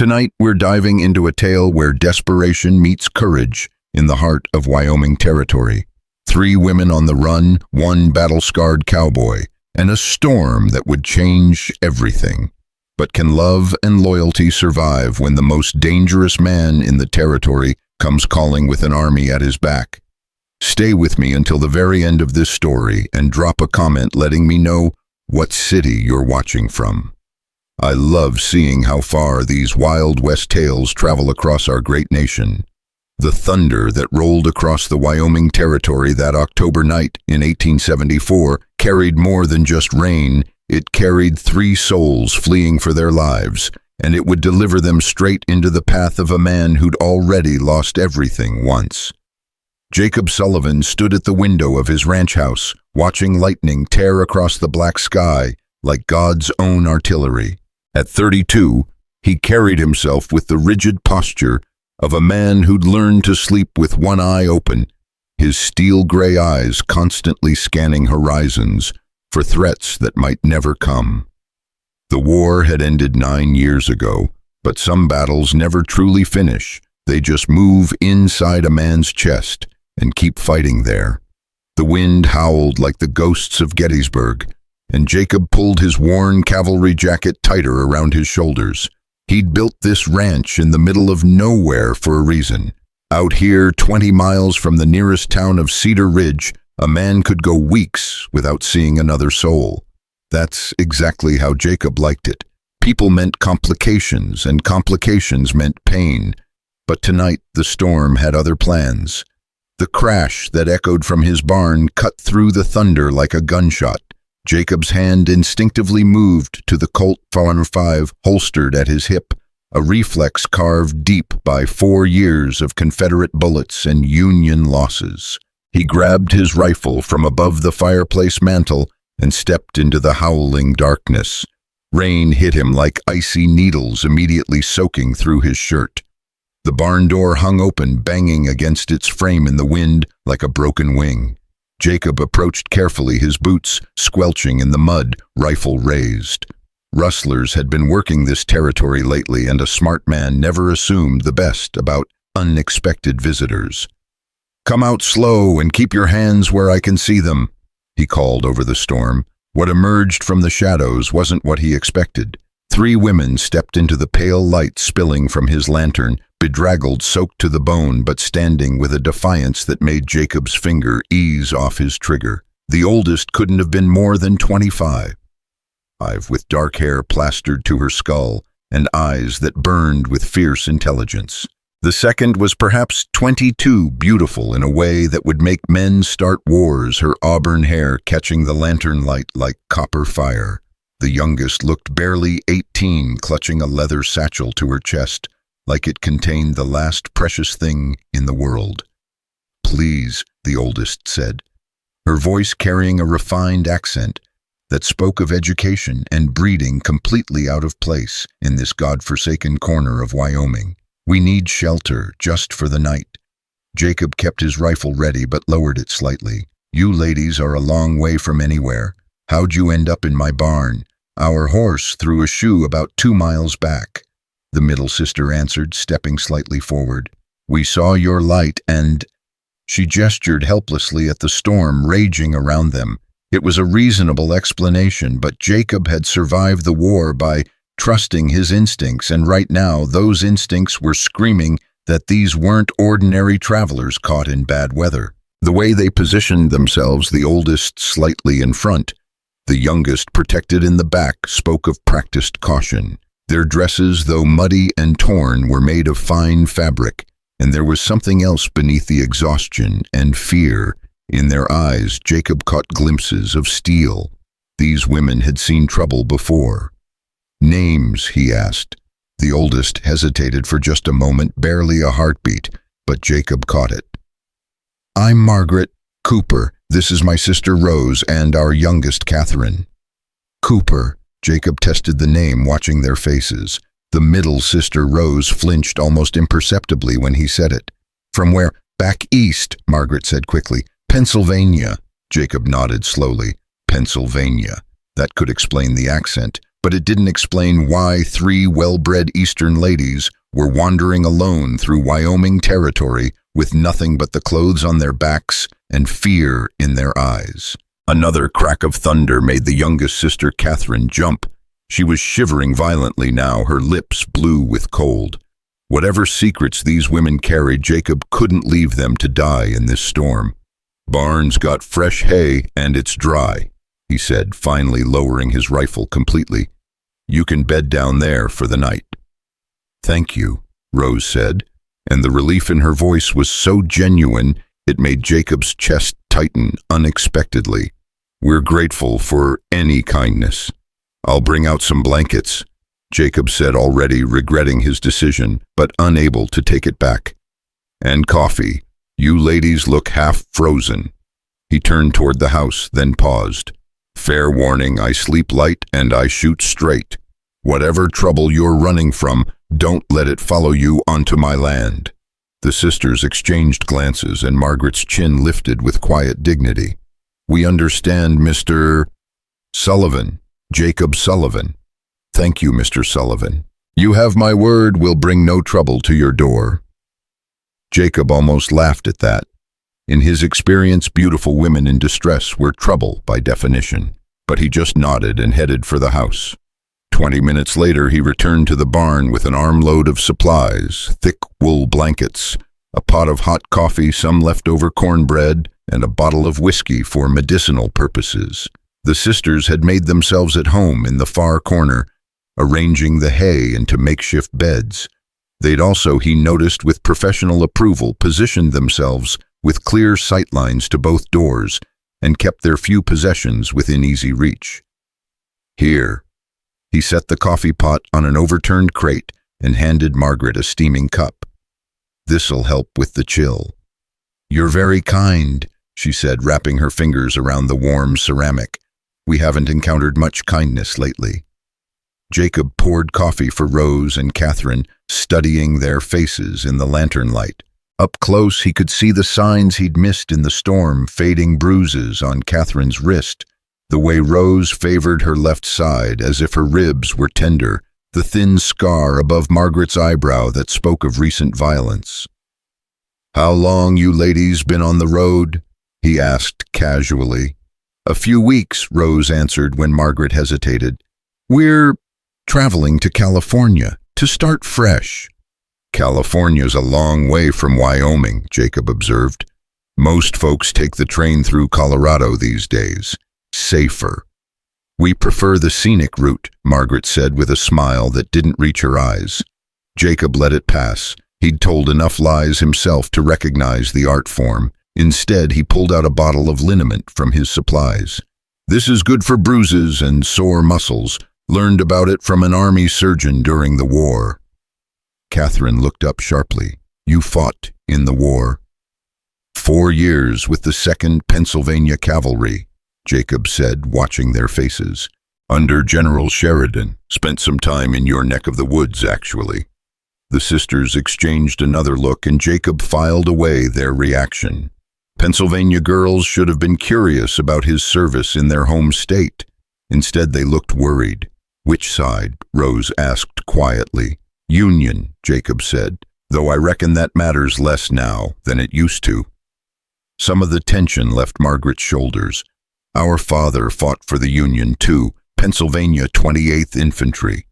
Tonight, we're diving into a tale where desperation meets courage in the heart of Wyoming Territory. 3 women on the run, 1 battle-scarred cowboy, and a storm that would change everything. But can love and loyalty survive when the most dangerous man in the territory comes calling with an army at his back? Stay with me until the very end of this story and drop a comment letting me know what city you're watching from. I love seeing how far these Wild West tales travel across our great nation. The thunder that rolled across the Wyoming Territory that October night in 1874 carried more than just rain. It carried 3 souls fleeing for their lives, and it would deliver them straight into the path of a man who'd already lost everything once. Jacob Sullivan stood at the window of his ranch house, watching lightning tear across the black sky like God's own artillery. At 32, he carried himself with the rigid posture of a man who'd learned to sleep with one eye open, his steel-gray eyes constantly scanning horizons for threats that might never come. The war had ended 9 years ago, but some battles never truly finish. They just move inside a man's chest and keep fighting there. The wind howled like the ghosts of Gettysburg, and Jacob pulled his worn cavalry jacket tighter around his shoulders. He'd built this ranch in the middle of nowhere for a reason. Out here, 20 miles from the nearest town of Cedar Ridge, a man could go weeks without seeing another soul. That's exactly how Jacob liked it. People meant complications, and complications meant pain. But tonight, the storm had other plans. The crash that echoed from his barn cut through the thunder like a gunshot. Jacob's hand instinctively moved to the Colt .45 holstered at his hip, a reflex carved deep by 4 years of Confederate bullets and Union losses. He grabbed his rifle from above the fireplace mantel and stepped into the howling darkness. Rain hit him like icy needles, immediately soaking through his shirt. The barn door hung open, banging against its frame in the wind like a broken wing. Jacob approached carefully, his boots squelching in the mud, rifle raised. Rustlers had been working this territory lately, and a smart man never assumed the best about unexpected visitors. "Come out slow and keep your hands where I can see them," he called over the storm. What emerged from the shadows wasn't what he expected. 3 women stepped into the pale light spilling from his lantern, bedraggled, soaked to the bone, but standing with a defiance that made Jacob's finger ease off his trigger. The oldest couldn't have been more than 25, with dark hair plastered to her skull and eyes that burned with fierce intelligence. The second was perhaps 22, beautiful in a way that would make men start wars, her auburn hair catching the lantern light like copper fire. The youngest looked barely 18, clutching a leather satchel to her chest, like it contained the last precious thing in the world. "Please," the oldest said, her voice carrying a refined accent that spoke of education and breeding completely out of place in this godforsaken corner of Wyoming. "We need shelter just for the night." Jacob kept his rifle ready but lowered it slightly. "You ladies are a long way from anywhere. How'd you end up in my barn?" "Our horse threw a shoe about 2 miles back," the middle sister answered, stepping slightly forward. "We saw your light and—" She gestured helplessly at the storm raging around them. It was a reasonable explanation, but Jacob had survived the war by trusting his instincts, and right now those instincts were screaming that these weren't ordinary travelers caught in bad weather. The way they positioned themselves, the oldest slightly in front, the youngest protected in the back, spoke of practiced caution. Their dresses, though muddy and torn, were made of fine fabric, and there was something else beneath the exhaustion and fear. In their eyes, Jacob caught glimpses of steel. These women had seen trouble before. "Names?" he asked. The oldest hesitated for just a moment, barely a heartbeat, but Jacob caught it. "I'm Margaret Cooper. This is my sister Rose and our youngest Catherine." "Cooper." Jacob tested the name, watching their faces. The middle sister Rose flinched almost imperceptibly when he said it. "From where?" "Back east," Margaret said quickly. "Pennsylvania." Jacob nodded slowly. "Pennsylvania." That could explain the accent. but it didn't explain why three well-bred Eastern ladies were wandering alone through Wyoming Territory with nothing but the clothes on their backs and fear in their eyes. Another crack of thunder made the youngest sister, Catherine, jump. She was shivering violently now, her lips blue with cold. Whatever secrets these women carried, Jacob couldn't leave them to die in this storm. "Barn's got fresh hay and it's dry," he said, finally lowering his rifle completely. "You can bed down there for the night." "Thank you," Rose said, and the relief in her voice was so genuine it made Jacob's chest tighten unexpectedly. "We're grateful for any kindness. I'll bring out some blankets," Jacob said, already regretting his decision, but unable to take it back. "And coffee. You ladies look half frozen." He turned toward the house, then paused. "Fair warning, I sleep light and I shoot straight. Whatever trouble you're running from, don't let it follow you onto my land." The sisters exchanged glances, and Margaret's chin lifted with quiet dignity. "We understand, Mr. Sullivan, Jacob Sullivan." "Thank you, Mr. Sullivan. You have my word we'll bring no trouble to your door." Jacob almost laughed at that. In his experience, beautiful women in distress were trouble by definition, but he just nodded and headed for the house. 20 minutes later, he returned to the barn with an armload of supplies, thick wool blankets, a pot of hot coffee, some leftover cornbread, and a bottle of whiskey for medicinal purposes. The sisters had made themselves at home in the far corner, arranging the hay into makeshift beds. They'd also, he noticed with professional approval, positioned themselves with clear sightlines to both doors and kept their few possessions within easy reach. "Here." He set the coffee pot on an overturned crate and handed Margaret a steaming cup. "This'll help with the chill." "You're very kind," she said, wrapping her fingers around the warm ceramic. "We haven't encountered much kindness lately." Jacob poured coffee for Rose and Catherine, studying their faces in the lantern light. Up close, he could see the signs he'd missed in the storm, fading bruises on Catherine's wrist, the way Rose favored her left side as if her ribs were tender, the thin scar above Margaret's eyebrow that spoke of recent violence. "How long you ladies been on the road?" he asked casually. "A few weeks," Rose answered when Margaret hesitated. "We're traveling to California to start fresh." "California's a long way from Wyoming," Jacob observed. "Most folks take the train through Colorado these days. Safer." "We prefer the scenic route," Margaret said with a smile that didn't reach her eyes. Jacob let it pass. He'd told enough lies himself to recognize the art form. Instead, he pulled out a bottle of liniment from his supplies. "This is good for bruises and sore muscles. Learned about it from an army surgeon during the war." Catherine looked up sharply. "You fought in the war?" 4 years with the 2nd Pennsylvania Cavalry," Jacob said, watching their faces. "Under General Sheridan. Spent some time in your neck of the woods, actually." The sisters exchanged another look, and Jacob filed away their reaction. Pennsylvania girls should have been curious about his service in their home state. Instead, they looked worried. "Which side?" Rose asked quietly. "Union," Jacob said, "though I reckon that matters less now than it used to." Some of the tension left Margaret's shoulders. "Our father fought for the Union, too, Pennsylvania 28th Infantry."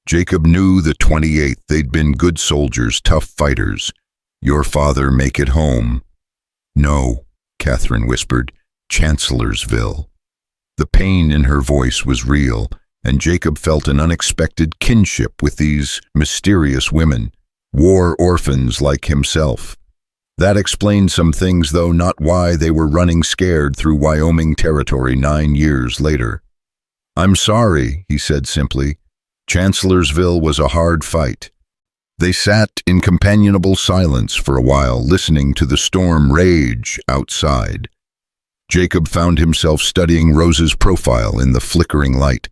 Jacob knew the 28th. They'd been good soldiers, tough fighters. "Your father make it home?" "No," Catherine whispered. "Chancellorsville." The pain in her voice was real, and Jacob felt an unexpected kinship with these mysterious women, war orphans like himself. That explained some things, though not why they were running scared through Wyoming Territory 9 years later. "I'm sorry," he said simply. "Chancellorsville was a hard fight." They sat in companionable silence for a while, listening to the storm rage outside. Jacob found himself studying Rose's profile in the flickering light,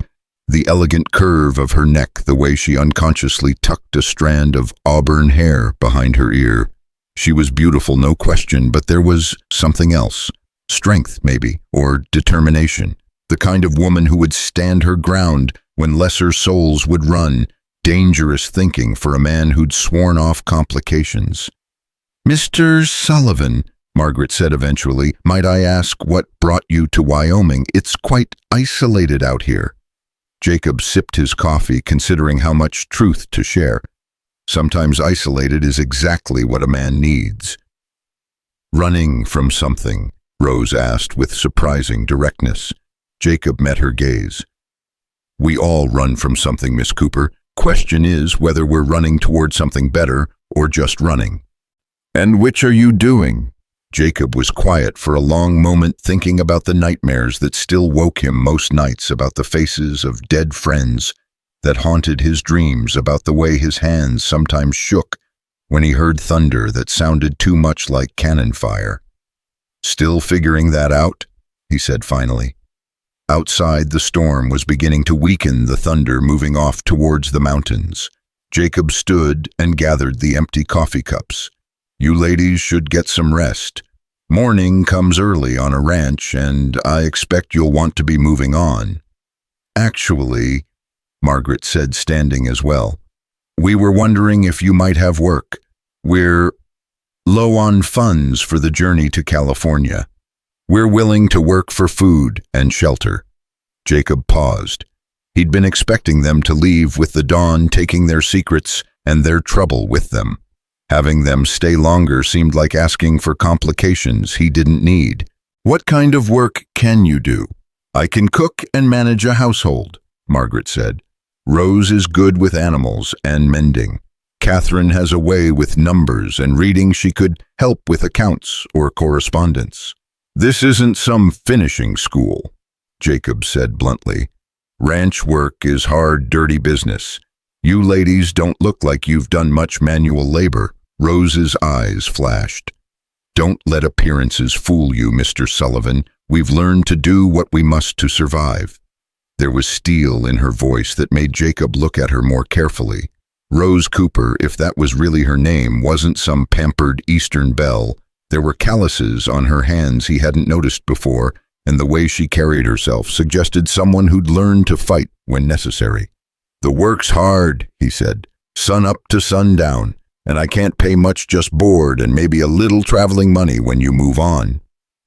the elegant curve of her neck, the way she unconsciously tucked a strand of auburn hair behind her ear. She was beautiful, no question, but there was something else. Strength, maybe, or determination. The kind of woman who would stand her ground when lesser souls would run. Dangerous thinking for a man who'd sworn off complications. "Mr. Sullivan," Margaret said eventually, "might I ask what brought you to Wyoming? It's quite isolated out here." Jacob sipped his coffee, considering how much truth to share. Sometimes isolated is exactly what a man needs. "Running from something?" Rose asked with surprising directness. Jacob met her gaze. "We all run from something, Miss Cooper. Question is whether we're running toward something better or just running." "And which are you doing?" Jacob was quiet for a long moment, thinking about the nightmares that still woke him most nights, about the faces of dead friends that haunted his dreams, about the way his hands sometimes shook when he heard thunder that sounded too much like cannon fire. "Still figuring that out?" he said finally. Outside, the storm was beginning to weaken, the thunder moving off towards the mountains. Jacob stood and gathered the empty coffee cups. "You ladies should get some rest. Morning comes early on a ranch, and I expect you'll want to be moving on." "Actually," Margaret said, standing as well, "we were wondering if you might have work. We're low on funds for the journey to California. We're willing to work for food and shelter." Jacob paused. He'd been expecting them to leave with the dawn, taking their secrets and their trouble with them. Having them stay longer seemed like asking for complications he didn't need. "What kind of work can you do?" "I can cook and manage a household," Margaret said. "Rose is good with animals and mending. Catherine has a way with numbers and reading. She could help with accounts or correspondence." "This isn't some finishing school," Jacob said bluntly. "Ranch work is hard, dirty business. You ladies don't look like you've done much manual labor." Rose's eyes flashed. "Don't let appearances fool you, Mr. Sullivan. We've learned to do what we must to survive." There was steel in her voice that made Jacob look at her more carefully. Rose Cooper, if that was really her name, wasn't some pampered Eastern belle. There were calluses on her hands he hadn't noticed before, and the way she carried herself suggested someone who'd learned to fight when necessary. "The work's hard," he said, "sun up to sundown, and I can't pay much, just board and maybe a little traveling money when you move on."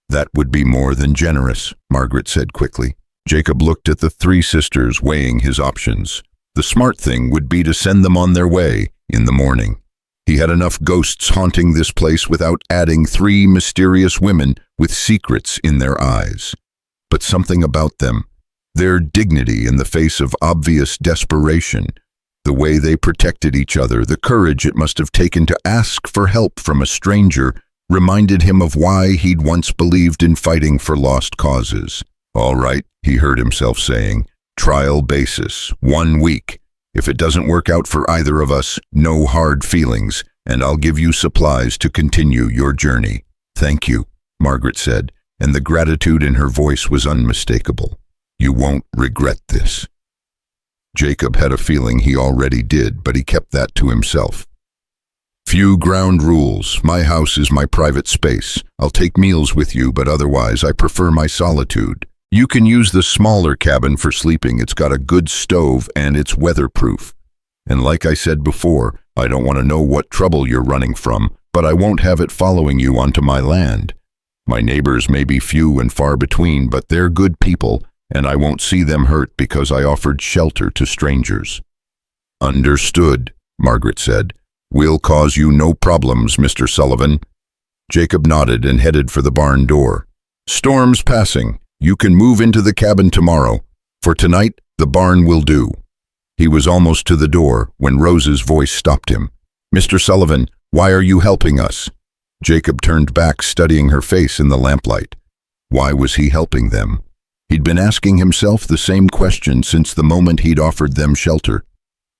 "That would be more than generous," Margaret said quickly. Jacob looked at the three sisters, weighing his options. The smart thing would be to send them on their way in the morning. He had enough ghosts haunting this place without adding three mysterious women with secrets in their eyes. But something about them, their dignity in the face of obvious desperation, the way they protected each other, the courage it must have taken to ask for help from a stranger, reminded him of why he'd once believed in fighting for lost causes. "All right," he heard himself saying, "trial basis, 1 week. If it doesn't work out for either of us, no hard feelings, and I'll give you supplies to continue your journey." "Thank you," Margaret said, and the gratitude in her voice was unmistakable. "You won't regret this." Jacob had a feeling he already did, but he kept that to himself. "Few ground rules. My house is my private space. I'll take meals with you, but otherwise I prefer my solitude. You can use the smaller cabin for sleeping. It's got a good stove and it's weatherproof. And like I said before, I don't want to know what trouble you're running from, but I won't have it following you onto my land. My neighbors may be few and far between, but they're good people, and I won't see them hurt because I offered shelter to strangers." "Understood," Margaret said. "We'll cause you no problems, Mr. Sullivan." Jacob nodded and headed for the barn door. "Storm's passing. You can move into the cabin tomorrow. For tonight, the barn will do." He was almost to the door when Rose's voice stopped him. "Mr. Sullivan, why are you helping us?" Jacob turned back, studying her face in the lamplight. Why was he helping them? He'd been asking himself the same question since the moment he'd offered them shelter.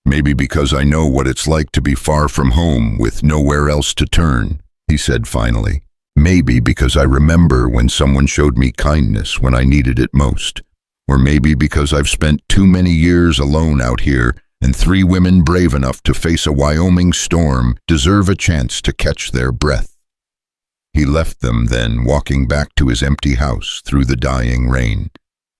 "Maybe because I know what it's like to be far from home with nowhere else to turn," he said finally. "Maybe because I remember when someone showed me kindness when I needed it most. Or maybe because I've spent too many years alone out here, and 3 women brave enough to face a Wyoming storm deserve a chance to catch their breath." He left them then, walking back to his empty house through the dying rain.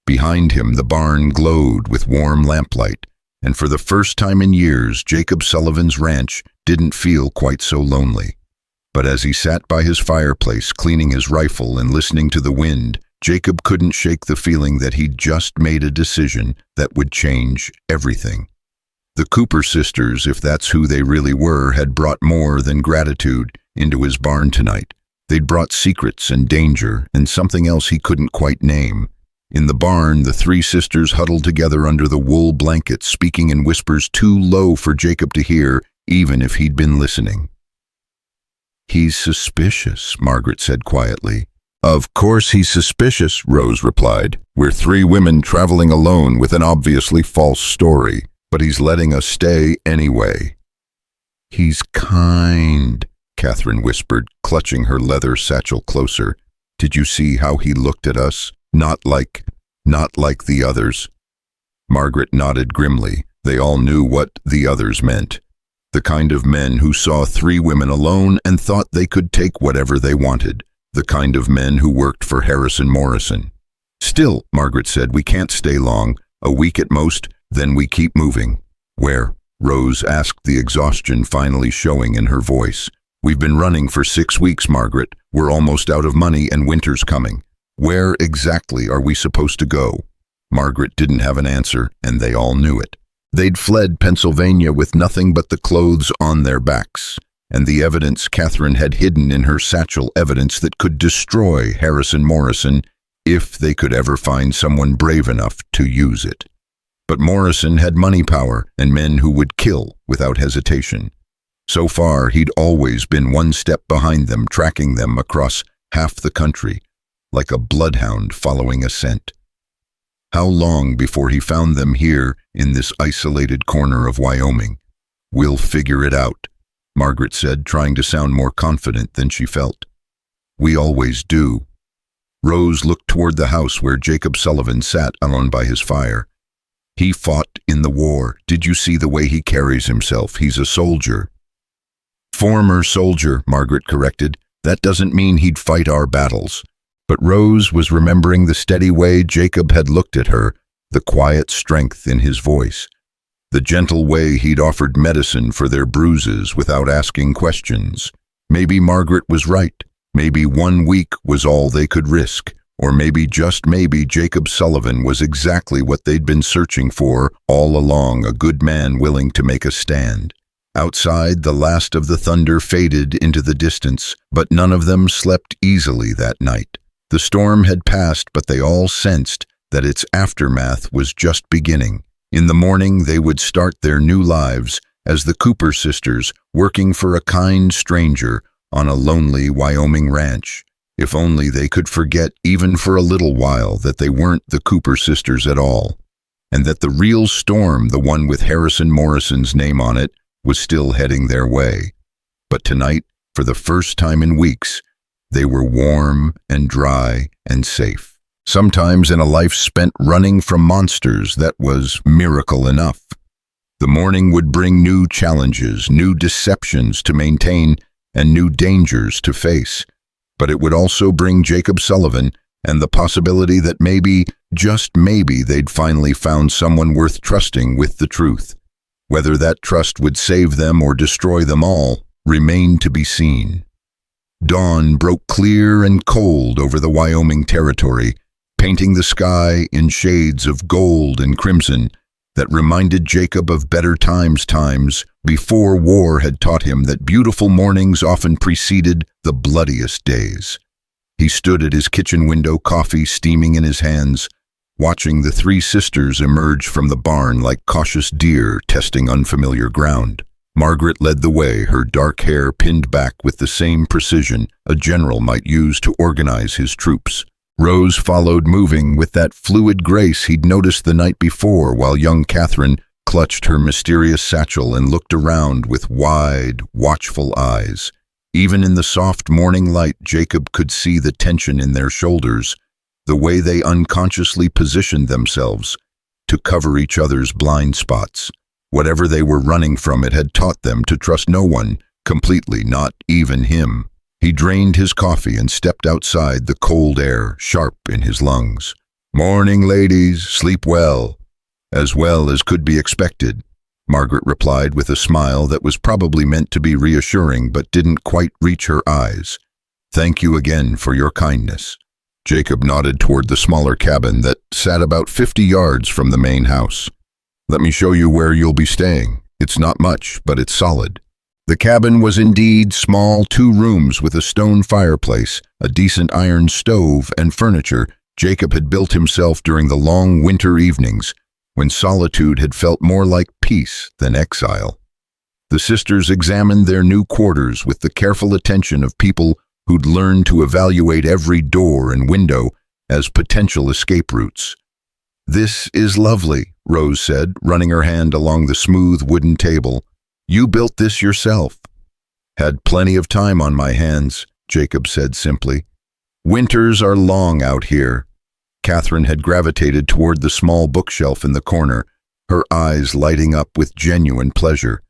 Behind him, the barn glowed with warm lamplight, and for the first time in years, Jacob Sullivan's ranch didn't feel quite so lonely. But as he sat by his fireplace, cleaning his rifle and listening to the wind, Jacob couldn't shake the feeling that he'd just made a decision that would change everything. The Cooper sisters, if that's who they really were, had brought more than gratitude into his barn tonight. They'd brought secrets and danger and something else he couldn't quite name. In the barn, the three sisters huddled together under the wool blankets, speaking in whispers too low for Jacob to hear, even if he'd been listening. "He's suspicious," Margaret said quietly. "Of course he's suspicious," Rose replied. "We're three women traveling alone with an obviously false story, but he's letting us stay anyway." "He's kind," Catherine whispered, clutching her leather satchel closer. "Did you see how he looked at us? Not like the others." Margaret nodded grimly. They all knew what the others meant. The kind of men who saw three women alone and thought they could take whatever they wanted. The kind of men who worked for Harrison Morrison. "Still," Margaret said, "we can't stay long. A week at most, then we keep moving." "Where?" Rose asked, the exhaustion finally showing in her voice. "We've been running for 6 weeks, Margaret. We're almost out of money and winter's coming. Where exactly are we supposed to go?" Margaret didn't have an answer, and they all knew it. They'd fled Pennsylvania with nothing but the clothes on their backs, and the evidence Catherine had hidden in her satchel, evidence that could destroy Harrison Morrison if they could ever find someone brave enough to use it. But Morrison had money power and men who would kill without hesitation. So far, he'd always been one step behind them, tracking them across half the country, like a bloodhound following a scent. How long before he found them here in this isolated corner of Wyoming? "We'll figure it out," Margaret said, trying to sound more confident than she felt. "We always do." Rose looked toward the house where Jacob Sullivan sat alone by his fire. "He fought in the war. Did you see the way he carries himself? He's a soldier." "Former soldier," Margaret corrected. "That doesn't mean he'd fight our battles." But Rose was remembering the steady way Jacob had looked at her, the quiet strength in his voice, the gentle way he'd offered medicine for their bruises without asking questions. Maybe Margaret was right. Maybe 1 week was all they could risk. Or maybe, just maybe, Jacob Sullivan was exactly what they'd been searching for all along, a good man willing to make a stand. Outside, the last of the thunder faded into the distance, but none of them slept easily that night. The storm had passed, but they all sensed that its aftermath was just beginning. In the morning, they would start their new lives as the Cooper sisters, working for a kind stranger on a lonely Wyoming ranch. If only they could forget, even for a little while, that they weren't the Cooper sisters at all, and that the real storm, the one with Harrison Morrison's name on it, was still heading their way. But tonight, for the first time in weeks, they were warm and dry and safe. Sometimes in a life spent running from monsters, that was miracle enough. The morning would bring new challenges, new deceptions to maintain, and new dangers to face. But it would also bring Jacob Sullivan and the possibility that maybe, just maybe, they'd finally found someone worth trusting with the truth. Whether that trust would save them or destroy them all remained to be seen. Dawn broke clear and cold over the Wyoming Territory, painting the sky in shades of gold and crimson that reminded Jacob of better times before war had taught him that beautiful mornings often preceded the bloodiest days. He stood at his kitchen window, coffee steaming in his hands, watching the three sisters emerge from the barn like cautious deer testing unfamiliar ground. Margaret led the way, her dark hair pinned back with the same precision a general might use to organize his troops. Rose followed, moving with that fluid grace he'd noticed the night before, while young Catherine clutched her mysterious satchel and looked around with wide, watchful eyes. Even in the soft morning light, Jacob could see the tension in their shoulders, the way they unconsciously positioned themselves to cover each other's blind spots. Whatever they were running from, it had taught them to trust no one completely, not even him. He drained his coffee and stepped outside, the cold air sharp in his lungs. "Morning, ladies. Sleep well as could be expected," Margaret replied with a smile that was probably meant to be reassuring but didn't quite reach her eyes. "Thank you again for your kindness." Jacob nodded toward the smaller cabin that sat about 50 yards from the main house. "Let me show you where you'll be staying. It's not much, but it's solid." The cabin was indeed small, 2 rooms with a stone fireplace, a decent iron stove, and furniture Jacob had built himself during the long winter evenings, when solitude had felt more like peace than exile. The sisters examined their new quarters with the careful attention of people who'd learned to evaluate every door and window as potential escape routes. "This is lovely," Rose said, running her hand along the smooth wooden table. "You built this yourself." "Had plenty of time on my hands," Jacob said simply. "Winters are long out here." Catherine had gravitated toward the small bookshelf in the corner, her eyes lighting up with genuine pleasure.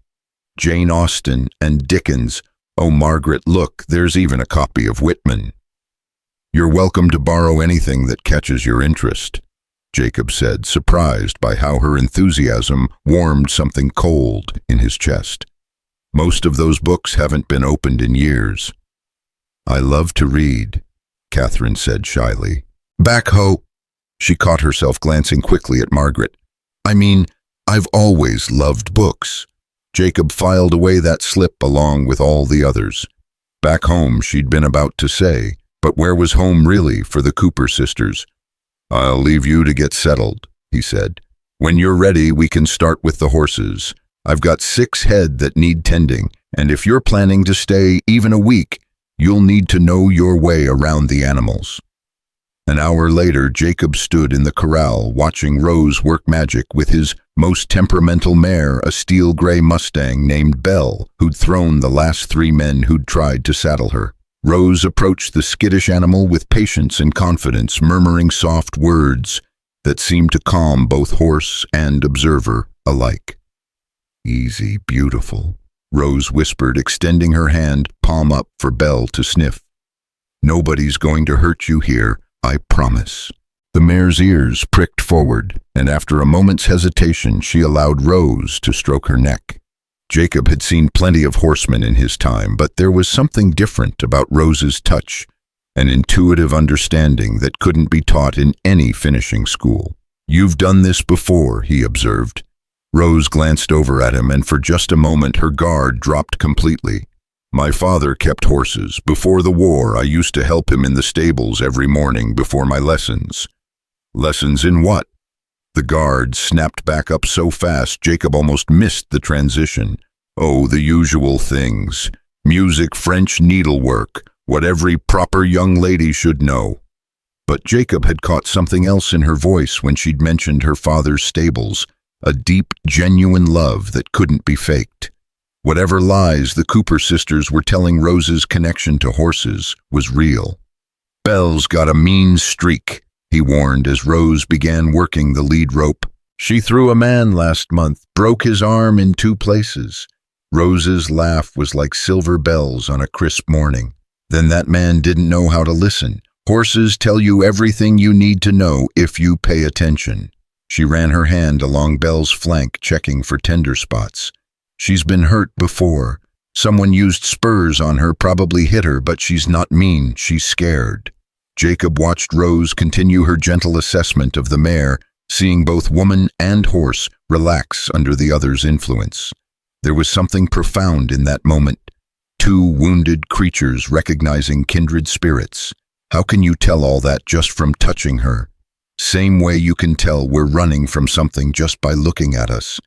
"Jane Austen and Dickens. Oh, Margaret, look, there's even a copy of Whitman." "You're welcome to borrow anything that catches your interest," Jacob said, surprised by how her enthusiasm warmed something cold in his chest. "Most of those books haven't been opened in years." "I love to read," Catherine said shyly. "Back ho." She caught herself glancing quickly at Margaret. "I mean, I've always loved books." Jacob filed away that slip along with all the others. Back home, she'd been about to say, but where was home really for the Cooper sisters? "I'll leave you to get settled," he said. "When you're ready, we can start with the horses. I've got 6 head that need tending, and if you're planning to stay even a week, you'll need to know your way around the animals." An hour later, Jacob stood in the corral watching Rose work magic with his most temperamental mare, a steel-gray Mustang named Belle, who'd thrown the last 3 men who'd tried to saddle her. Rose approached the skittish animal with patience and confidence, murmuring soft words that seemed to calm both horse and observer alike. "Easy, beautiful," Rose whispered, extending her hand, palm up, for Belle to sniff. "Nobody's going to hurt you here, I promise." The mare's ears pricked forward, and after a moment's hesitation, she allowed Rose to stroke her neck. Jacob had seen plenty of horsemen in his time, but there was something different about Rose's touch, an intuitive understanding that couldn't be taught in any finishing school. "You've done this before," he observed. Rose glanced over at him, and for just a moment her guard dropped completely. "My father kept horses. Before the war, I used to help him in the stables every morning before my lessons." "Lessons in what?" The guard snapped back up so fast Jacob almost missed the transition. "Oh, the usual things. Music, French needlework, what every proper young lady should know." But Jacob had caught something else in her voice when she'd mentioned her father's stables, a deep, genuine love that couldn't be faked. Whatever lies the Cooper sisters were telling Rose's connection to horses was real. "Belle's got a mean streak," he warned as Rose began working the lead rope. "She threw a man last month, broke his arm in 2 places." Rose's laugh was like silver bells on a crisp morning. "Then that man didn't know how to listen. Horses tell you everything you need to know if you pay attention." She ran her hand along Belle's flank, checking for tender spots. "She's been hurt before. Someone used spurs on her, probably hit her, but she's not mean, she's scared." Jacob watched Rose continue her gentle assessment of the mare, seeing both woman and horse relax under the other's influence. There was something profound in that moment. 2 wounded creatures recognizing kindred spirits. How can you tell all that just from touching her? "Same way you can tell we're running from something just by looking at us,"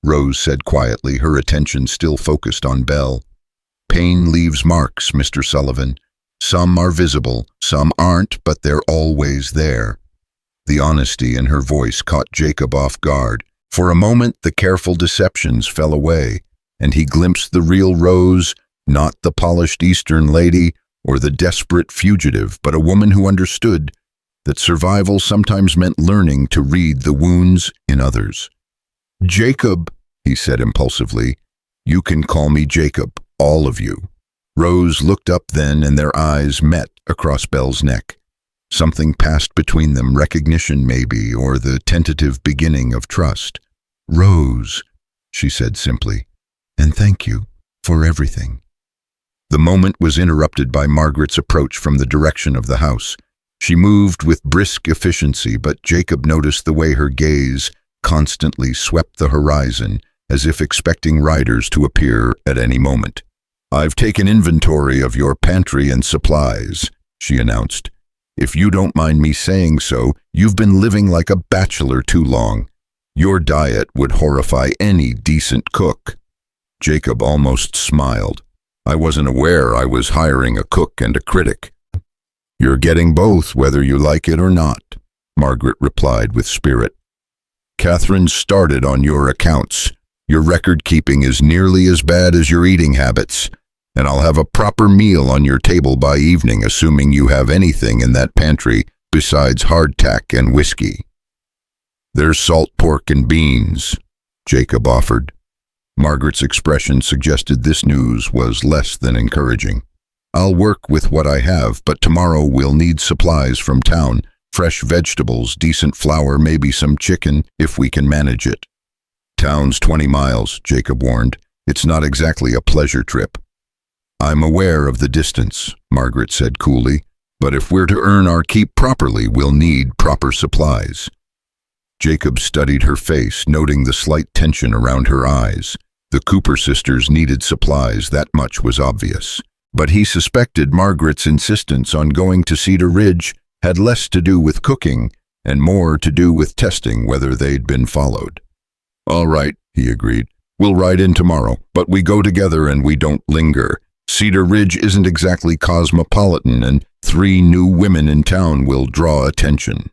Rose said quietly, her attention still focused on Belle. "Pain leaves marks, Mr. Sullivan. Some are visible, some aren't, but they're always there." The honesty in her voice caught Jacob off guard. For a moment, the careful deceptions fell away, and he glimpsed the real Rose, not the polished Eastern lady or the desperate fugitive, but a woman who understood that survival sometimes meant learning to read the wounds in others. "Jacob," he said impulsively. "You can call me Jacob, all of you." Rose looked up then, and their eyes met across Belle's neck. Something passed between them, recognition maybe, or the tentative beginning of trust. "Rose," she said simply, "and thank you for everything." The moment was interrupted by Margaret's approach from the direction of the house. She moved with brisk efficiency, but Jacob noticed the way her gaze constantly swept the horizon, as if expecting riders to appear at any moment. "I've taken inventory of your pantry and supplies," she announced. "If you don't mind me saying so, you've been living like a bachelor too long. Your diet would horrify any decent cook." Jacob almost smiled. "I wasn't aware I was hiring a cook and a critic." "You're getting both, whether you like it or not," Margaret replied with spirit. "Catherine started on your accounts. Your record-keeping is nearly as bad as your eating habits, and I'll have a proper meal on your table by evening, assuming you have anything in that pantry besides hardtack and whiskey." "There's salt pork and beans," Jacob offered. Margaret's expression suggested this news was less than encouraging. "I'll work with what I have, but tomorrow we'll need supplies from town. Fresh vegetables, decent flour, maybe some chicken, if we can manage it." "Town's 20 miles, Jacob warned. "It's not exactly a pleasure trip." "I'm aware of the distance," Margaret said coolly, "but if we're to earn our keep properly, we'll need proper supplies." Jacob studied her face, noting the slight tension around her eyes. The Cooper sisters needed supplies, that much was obvious. But he suspected Margaret's insistence on going to Cedar Ridge had less to do with cooking and more to do with testing whether they'd been followed. "All right," he agreed. "We'll ride in tomorrow, but we go together and we don't linger. Cedar Ridge isn't exactly cosmopolitan, and 3 new women in town will draw attention."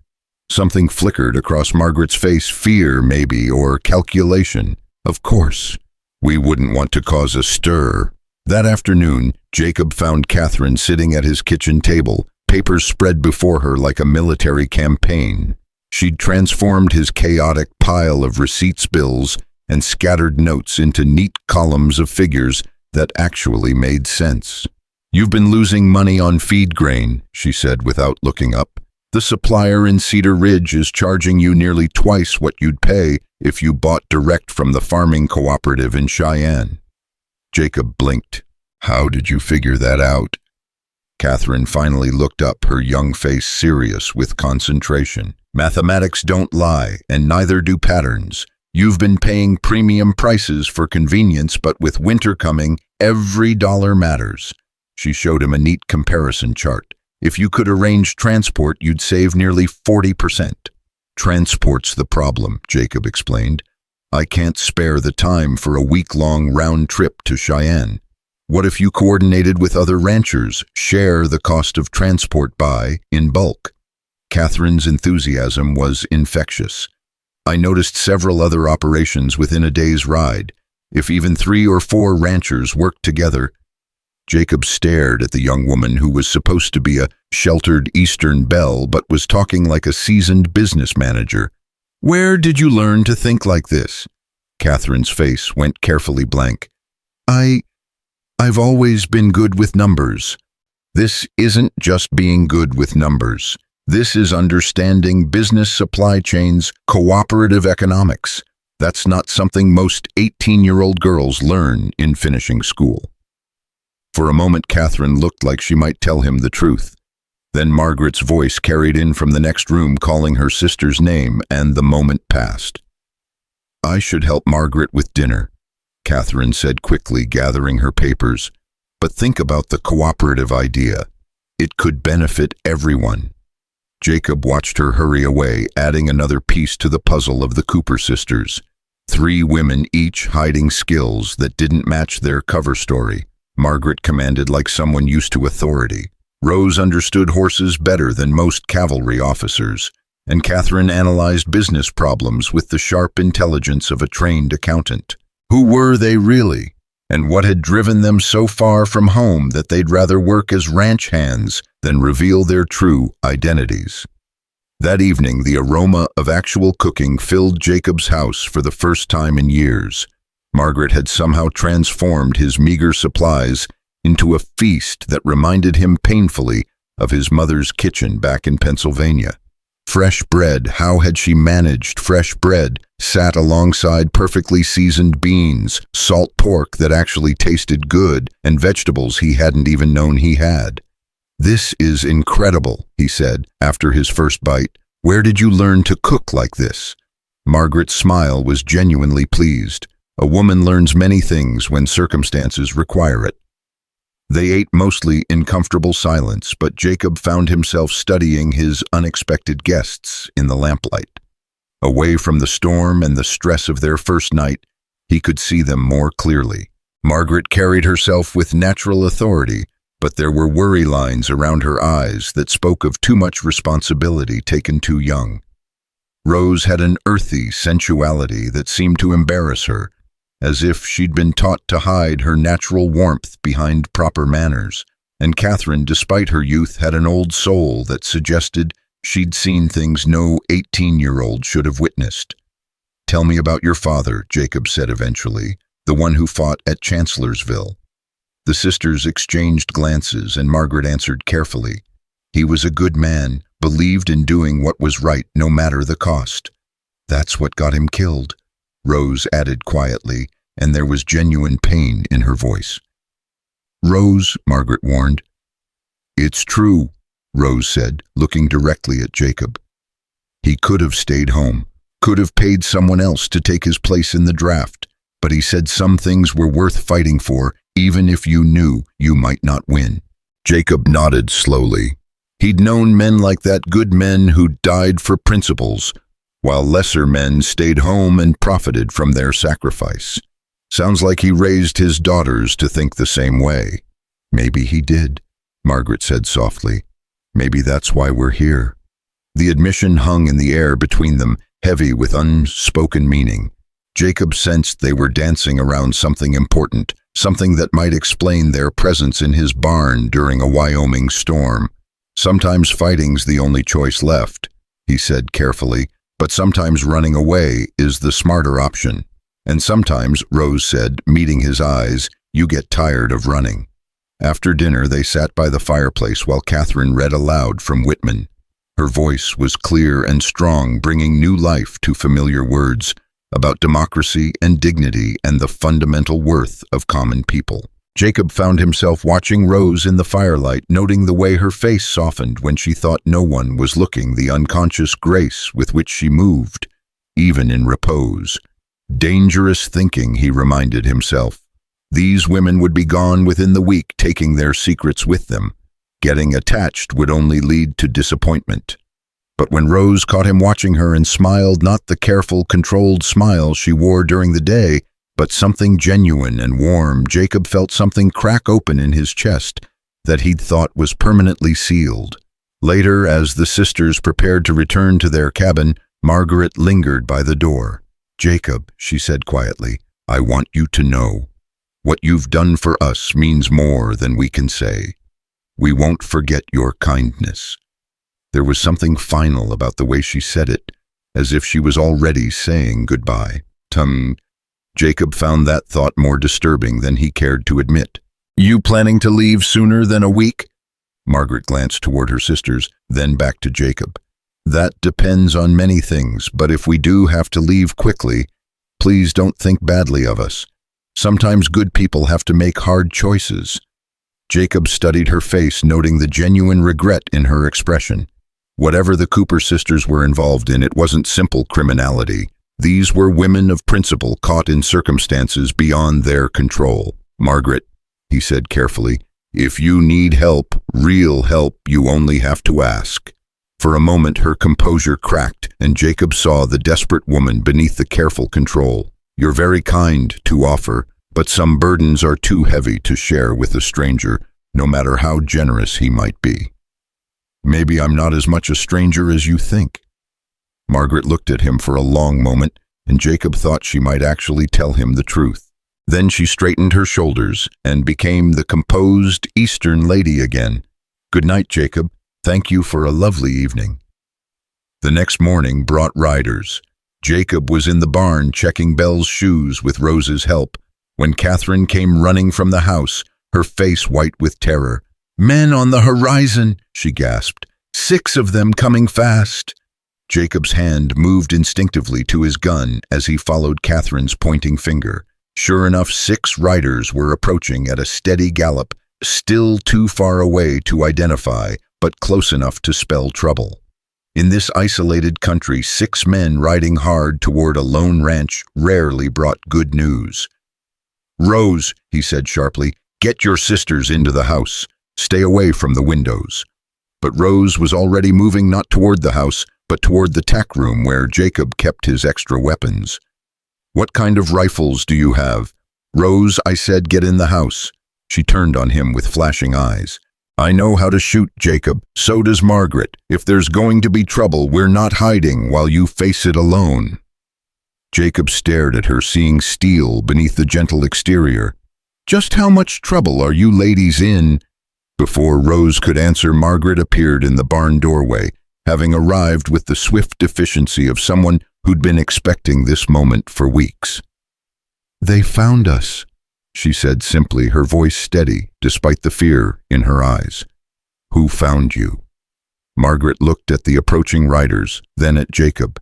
Something flickered across Margaret's face, fear maybe, or calculation. Of course, we wouldn't want to cause a stir. That afternoon, Jacob found Catherine sitting at his kitchen table, papers spread before her like a military campaign. She'd transformed his chaotic pile of receipts, bills, and scattered notes into neat columns of figures that actually made sense. "You've been losing money on feed grain," she said without looking up. "The supplier in Cedar Ridge is charging you nearly twice what you'd pay if you bought direct from the farming cooperative in Cheyenne." Jacob blinked. "How did you figure that out?" Catherine finally looked up, her young face serious with concentration. "Mathematics don't lie, and neither do patterns. You've been paying premium prices for convenience, but with winter coming, every dollar matters." She showed him a neat comparison chart. "If you could arrange transport, you'd save nearly 40%. "Transport's the problem," Jacob explained. "I can't spare the time for a week-long round trip to Cheyenne. What if you coordinated with other ranchers, share the cost of transport by, in bulk?" Catherine's enthusiasm was infectious. "I noticed several other operations within a day's ride. If even 3 or 4 ranchers worked together." Jacob stared at the young woman who was supposed to be a sheltered Eastern belle but was talking like a seasoned business manager. "Where did you learn to think like this?" Catherine's face went carefully blank. I've always been good with numbers." "This isn't just being good with numbers. This is understanding business supply chains, cooperative economics. That's not something most 18-year-old girls learn in finishing school." For a moment, Catherine looked like she might tell him the truth. Then Margaret's voice carried in from the next room, calling her sister's name, and the moment passed. "I should help Margaret with dinner," Catherine said quickly, gathering her papers. "But think about the cooperative idea. It could benefit everyone." Jacob watched her hurry away, adding another piece to the puzzle of the Cooper sisters. 3 women, each hiding skills that didn't match their cover story. Margaret commanded like someone used to authority. Rose understood horses better than most cavalry officers, and Catherine analyzed business problems with the sharp intelligence of a trained accountant. Who were they really? And what had driven them so far from home that they'd rather work as ranch hands than reveal their true identities? That evening, the aroma of actual cooking filled Jacob's house for the first time in years. Margaret had somehow transformed his meager supplies into a feast that reminded him painfully of his mother's kitchen back in Pennsylvania. Fresh bread, how had she managed fresh bread, sat alongside perfectly seasoned beans, salt pork that actually tasted good, and vegetables he hadn't even known he had. "This is incredible," he said after his first bite. "Where did you learn to cook like this?" Margaret's smile was genuinely pleased. A woman learns many things when circumstances require it. They ate mostly in comfortable silence, but Jacob found himself studying his unexpected guests in the lamplight. Away from the storm and the stress of their first night, he could see them more clearly. Margaret carried herself with natural authority, but there were worry lines around her eyes that spoke of too much responsibility taken too young. Rose had an earthy sensuality that seemed to embarrass her, as if she'd been taught to hide her natural warmth behind proper manners, and Catherine, despite her youth, had an old soul that suggested she'd seen things no 18-year-old should have witnessed. "Tell me about your father," Jacob said eventually, "the one who fought at Chancellorsville." The sisters exchanged glances, and Margaret answered carefully. "He was a good man, believed in doing what was right no matter the cost." "That's what got him killed," Rose added quietly, and there was genuine pain in her voice. "Rose," Margaret warned. "It's true," Rose said, looking directly at Jacob. "He could have stayed home, could have paid someone else to take his place in the draft, but he said some things were worth fighting for, even if you knew you might not win." Jacob nodded slowly. He'd known men like that, good men who died for principles, while lesser men stayed home and profited from their sacrifice. Sounds like he raised his daughters to think the same way. "Maybe he did," Margaret said softly. "Maybe that's why we're here." The admission hung in the air between them, heavy with unspoken meaning. Jacob sensed they were dancing around something important, something that might explain their presence in his barn during a Wyoming storm. "Sometimes fighting's the only choice left," he said carefully, "but sometimes running away is the smarter option. And sometimes," Rose said, meeting his eyes, "you get tired of running." After dinner, they sat by the fireplace while Catherine read aloud from Whitman. Her voice was clear and strong, bringing new life to familiar words about democracy and dignity and the fundamental worth of common people. Jacob found himself watching Rose in the firelight, noting the way her face softened when she thought no one was looking, the unconscious grace with which she moved, even in repose. Dangerous thinking, he reminded himself. These women would be gone within the week, taking their secrets with them. Getting attached would only lead to disappointment. But when Rose caught him watching her and smiled, not the careful, controlled smile she wore during the day, but something genuine and warm, Jacob felt something crack open in his chest that he'd thought was permanently sealed. Later, as the sisters prepared to return to their cabin, Margaret lingered by the door. "Jacob," she said quietly, "I want you to know. What you've done for us means more than we can say. We won't forget your kindness." There was something final about the way she said it, as if she was already saying goodbye. Jacob found that thought more disturbing than he cared to admit. "You planning to leave sooner than a week?" Margaret glanced toward her sisters, then back to Jacob. "That depends on many things, but if we do have to leave quickly, please don't think badly of us. Sometimes good people have to make hard choices." Jacob studied her face, noting the genuine regret in her expression. Whatever the Cooper sisters were involved in, it wasn't simple criminality. These were women of principle caught in circumstances beyond their control. "Margaret," he said carefully, "if you need help, real help, you only have to ask." For a moment her composure cracked, and Jacob saw the desperate woman beneath the careful control. "You're very kind to offer, but some burdens are too heavy to share with a stranger, no matter how generous he might be." "Maybe I'm not as much a stranger as you think." Margaret looked at him for a long moment, and Jacob thought she might actually tell him the truth. Then she straightened her shoulders and became the composed Eastern lady again. "Good night, Jacob. Thank you for a lovely evening." The next morning brought riders. Jacob was in the barn checking Belle's shoes with Rose's help when Catherine came running from the house, her face white with terror. Men on the horizon, she gasped. 6 of them coming fast. Jacob's hand moved instinctively to his gun as he followed Catherine's pointing finger. Sure enough, 6 riders were approaching at a steady gallop, still too far away to identify, but close enough to spell trouble. In this isolated country, 6 men riding hard toward a lone ranch rarely brought good news. "Rose," he said sharply, "get your sisters into the house. Stay away from the windows." But Rose was already moving not toward the house, but toward the tack room where Jacob kept his extra weapons. "What kind of rifles do you have?" "Rose," I said, "get in the house." She turned on him with flashing eyes. "I know how to shoot, Jacob. So does Margaret. If there's going to be trouble, we're not hiding while you face it alone." Jacob stared at her, seeing steel beneath the gentle exterior. "Just how much trouble are you ladies in?" Before Rose could answer, Margaret appeared in the barn doorway, having arrived with the swift efficiency of someone who'd been expecting this moment for weeks. "They found us," she said simply, her voice steady despite the fear in her eyes. "Who found you?" Margaret looked at the approaching riders, then at Jacob.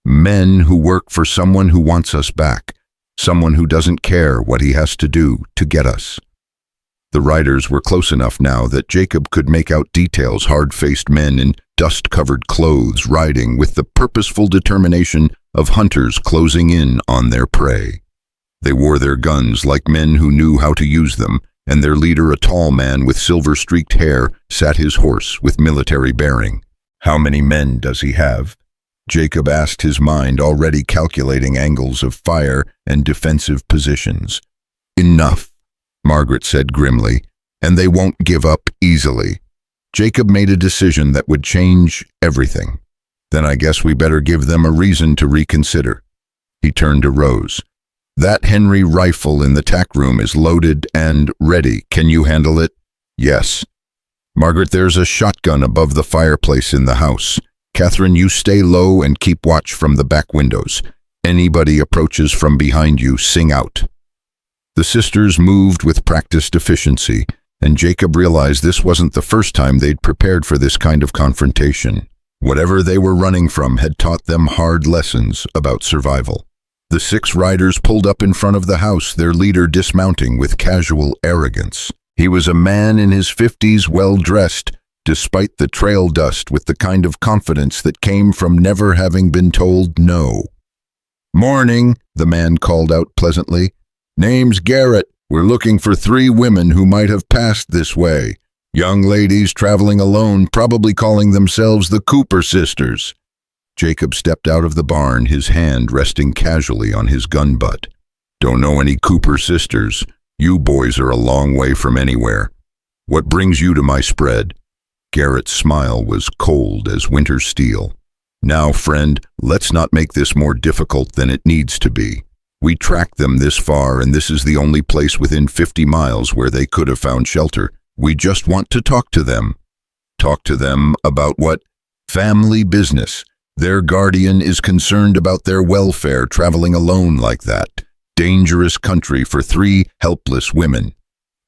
"Men who work for someone who wants us back, someone who doesn't care what he has to do to get us." The riders were close enough now that Jacob could make out details: hard-faced men in dust-covered clothes riding with the purposeful determination of hunters closing in on their prey. They wore their guns like men who knew how to use them, and their leader, a tall man with silver-streaked hair, sat his horse with military bearing. "How many men does he have?" Jacob asked, his mind already calculating angles of fire and defensive positions. "Enough," Margaret said grimly, "and they won't give up easily." Jacob made a decision that would change everything. "Then I guess we better give them a reason to reconsider." He turned to Rose. "That Henry rifle in the tack room is loaded and ready. Can you handle it?" "Yes." "Margaret, there's a shotgun above the fireplace in the house. Catherine, you stay low and keep watch from the back windows. Anybody approaches from behind you, sing out." The sisters moved with practiced efficiency, and Jacob realized this wasn't the first time they'd prepared for this kind of confrontation. Whatever they were running from had taught them hard lessons about survival. The 6 riders pulled up in front of the house, their leader dismounting with casual arrogance. He was a man in his 50s, well-dressed, despite the trail dust, with the kind of confidence that came from never having been told no. "Morning," the man called out pleasantly. "Name's Garrett. We're looking for 3 women who might have passed this way. Young ladies traveling alone, probably calling themselves the Cooper sisters." Jacob stepped out of the barn, his hand resting casually on his gun butt. "Don't know any Cooper sisters. You boys are a long way from anywhere. What brings you to my spread?" Garrett's smile was cold as winter steel. "Now, friend, let's not make this more difficult than it needs to be. We tracked them this far, and this is the only place within 50 miles where they could have found shelter. We just want to talk to them." "Talk to them about what?" "Family business. Their guardian is concerned about their welfare traveling alone like that. Dangerous country for 3 helpless women."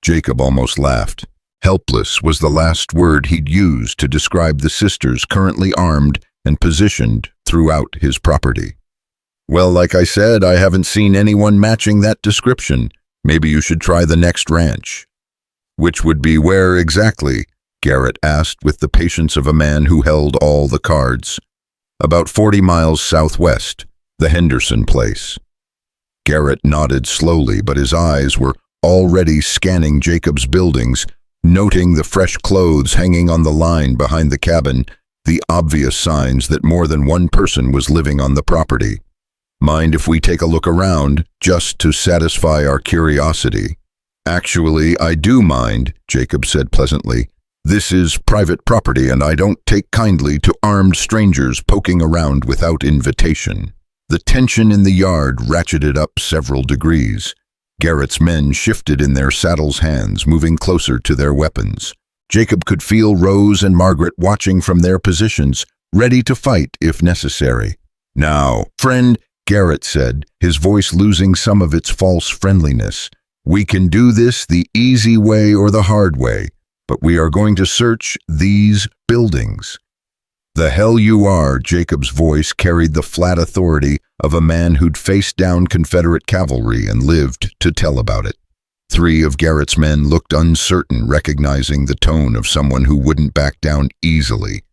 Jacob almost laughed. Helpless was the last word he'd used to describe the sisters currently armed and positioned throughout his property. "Well, like I said, I haven't seen anyone matching that description. Maybe you should try the next ranch." "Which would be where exactly?" Garrett asked with the patience of a man who held all the cards. "About 40 miles southwest, the Henderson place." Garrett nodded slowly, but his eyes were already scanning Jacob's buildings, noting the fresh clothes hanging on the line behind the cabin, the obvious signs that more than one person was living on the property. "Mind if we take a look around, just to satisfy our curiosity?" "Actually, I do mind," Jacob said pleasantly. "This is private property, and I don't take kindly to armed strangers poking around without invitation." The tension in the yard ratcheted up several degrees. Garrett's men shifted in their saddles' hands, moving closer to their weapons. Jacob could feel Rose and Margaret watching from their positions, ready to fight if necessary. "Now, friend," Garrett said, his voice losing some of its false friendliness, "we can do this the easy way or the hard way. but we are going to search these buildings." "The hell you are," Jacob's voice carried the flat authority of a man who'd faced down Confederate cavalry and lived to tell about it. 3 of Garrett's men looked uncertain, recognizing the tone of someone who wouldn't back down easily.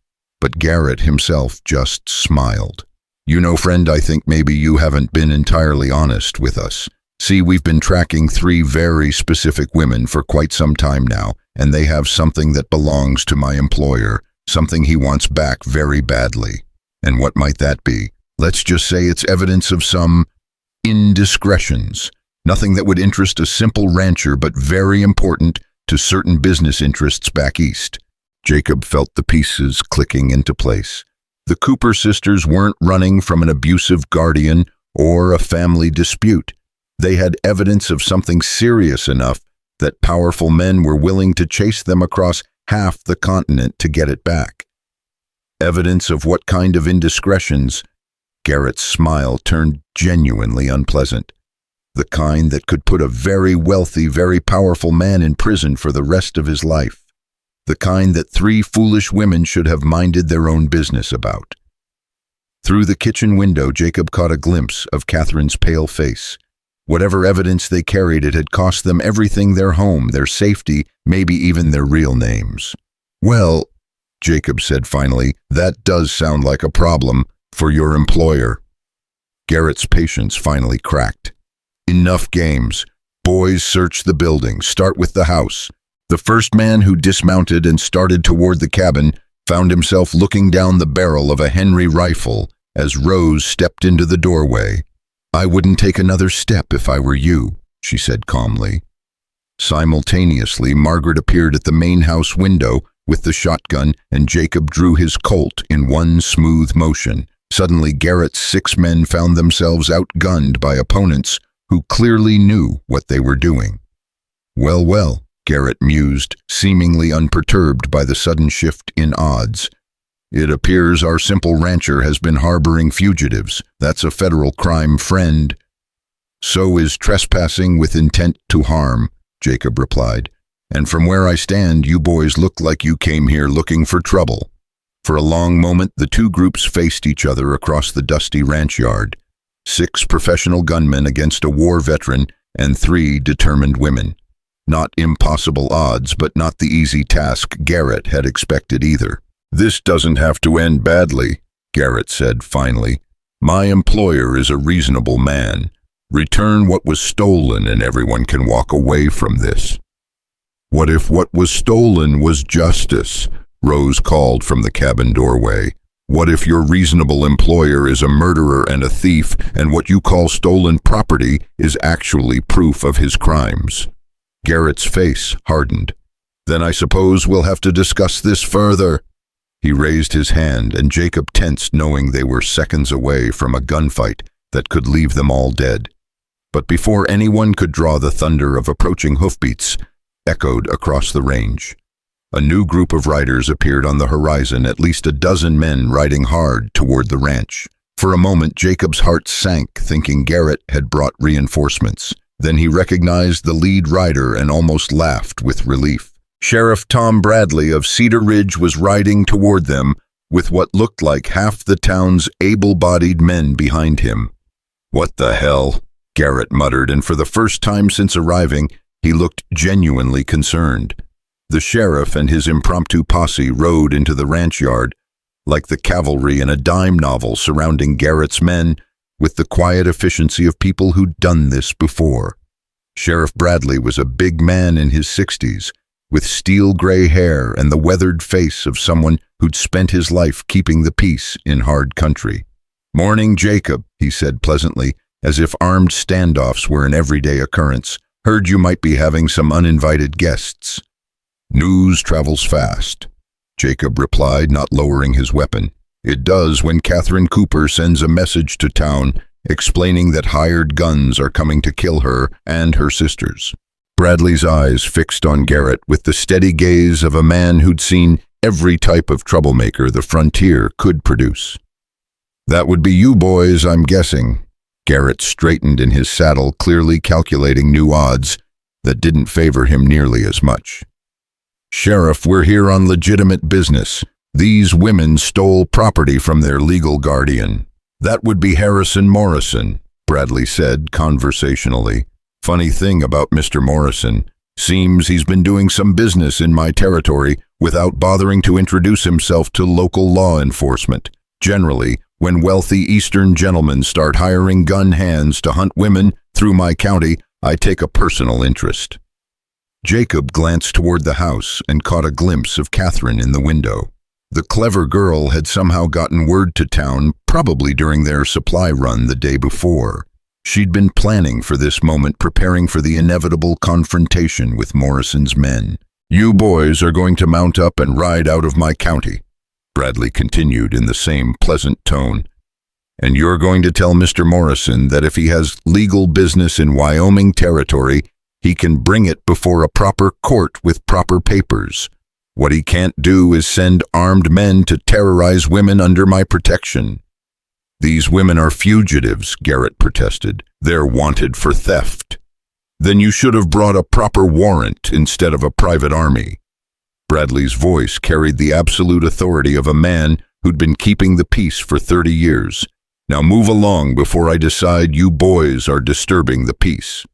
But Garrett himself just smiled. "You know, friend, I think maybe you haven't been entirely honest with us. See, we've been tracking 3 very specific women for quite some time now, and they have something that belongs to my employer, something he wants back very badly. And what might that be? Let's just say it's evidence of some indiscretions. Nothing that would interest a simple rancher, but very important to certain business interests back east." Jacob felt the pieces clicking into place. The Cooper sisters weren't running from an abusive guardian or a family dispute. They had evidence of something serious enough that powerful men were willing to chase them across half the continent to get it back. Evidence of what kind of indiscretions? Garrett's smile turned genuinely unpleasant. The kind that could put a very wealthy, very powerful man in prison for the rest of his life. The kind that 3 foolish women should have minded their own business about. Through the kitchen window, Jacob caught a glimpse of Catherine's pale face. Whatever evidence they carried, it had cost them everything: their home, their safety, maybe even their real names. "Well," Jacob said finally, "that does sound like a problem for your employer." Garrett's patience finally cracked. "Enough games. Boys, search the building. Start with the house." The first man who dismounted and started toward the cabin found himself looking down the barrel of a Henry rifle as Rose stepped into the doorway. "I wouldn't take another step if I were you," she said calmly. Simultaneously, Margaret appeared at the main house window with the shotgun, and Jacob drew his Colt in one smooth motion. Suddenly, Garrett's 6 men found themselves outgunned by opponents who clearly knew what they were doing. "Well, well," Garrett mused, seemingly unperturbed by the sudden shift in odds. "It appears our simple rancher has been harboring fugitives. That's a federal crime, friend." "So is trespassing with intent to harm," Jacob replied. "And from where I stand, you boys look like you came here looking for trouble." For a long moment, the 2 groups faced each other across the dusty ranch yard. 6 professional gunmen against a war veteran and 3 determined women. Not impossible odds, but not the easy task Garrett had expected either. "This doesn't have to end badly," Garrett said finally. "My employer is a reasonable man. Return what was stolen and everyone can walk away from this." "What if what was stolen was justice?" Rose called from the cabin doorway. "What if your reasonable employer is a murderer and a thief, and what you call stolen property is actually proof of his crimes?" Garrett's face hardened. "Then I suppose we'll have to discuss this further." He raised his hand, and Jacob tensed, knowing they were seconds away from a gunfight that could leave them all dead. But before anyone could draw, the thunder of approaching hoofbeats echoed across the range. A new group of riders appeared on the horizon, at least a dozen men riding hard toward the ranch. For a moment, Jacob's heart sank, thinking Garrett had brought reinforcements. Then he recognized the lead rider and almost laughed with relief. Sheriff Tom Bradley of Cedar Ridge was riding toward them with what looked like half the town's able-bodied men behind him. "What the hell?" Garrett muttered, and for the first time since arriving, he looked genuinely concerned. The sheriff and his impromptu posse rode into the ranch yard, like the cavalry in a dime novel surrounding Garrett's men, with the quiet efficiency of people who'd done this before. Sheriff Bradley was a big man in his 60s, with steel-gray hair and the weathered face of someone who'd spent his life keeping the peace in hard country. "Morning, Jacob," he said pleasantly, as if armed standoffs were an everyday occurrence. "Heard you might be having some uninvited guests." "News travels fast," Jacob replied, not lowering his weapon. "It does when Catherine Cooper sends a message to town explaining that hired guns are coming to kill her and her sisters." Bradley's eyes fixed on Garrett with the steady gaze of a man who'd seen every type of troublemaker the frontier could produce. "That would be you boys, I'm guessing." Garrett straightened in his saddle, clearly calculating new odds that didn't favor him nearly as much. "Sheriff, we're here on legitimate business. These women stole property from their legal guardian." "That would be Harrison Morrison," Bradley said conversationally. "Funny thing about Mr. Morrison. Seems he's been doing some business in my territory without bothering to introduce himself to local law enforcement. Generally, when wealthy Eastern gentlemen start hiring gun hands to hunt women through my county, I take a personal interest." Jacob glanced toward the house and caught a glimpse of Catherine in the window. The clever girl had somehow gotten word to town, probably during their supply run the day before. She'd been planning for this moment, preparing for the inevitable confrontation with Morrison's men. "You boys are going to mount up and ride out of my county," Bradley continued in the same pleasant tone. "And you're going to tell Mr. Morrison that if he has legal business in Wyoming Territory, he can bring it before a proper court with proper papers. What he can't do is send armed men to terrorize women under my protection." "These women are fugitives," Garrett protested. "They're wanted for theft." "Then you should have brought a proper warrant instead of a private army." Bradley's voice carried the absolute authority of a man who'd been keeping the peace for 30 years. "Now move along before I decide you boys are disturbing the peace."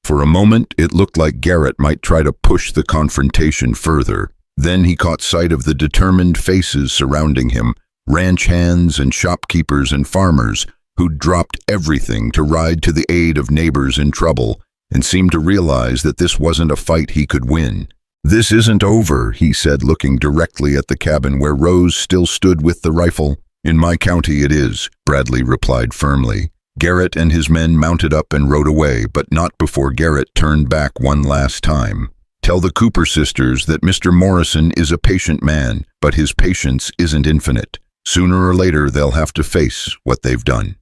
For a moment, it looked like Garrett might try to push the confrontation further. Then he caught sight of the determined faces surrounding him, ranch hands and shopkeepers and farmers who'd dropped everything to ride to the aid of neighbors in trouble, and seemed to realize that this wasn't a fight he could win. "This isn't over," he said, looking directly at the cabin where Rose still stood with the rifle. "In my county it is," Bradley replied firmly. Garrett and his men mounted up and rode away, but not before Garrett turned back one last time. "Tell the Cooper sisters that Mr. Morrison is a patient man, but his patience isn't infinite. Sooner or later they'll have to face what they've done."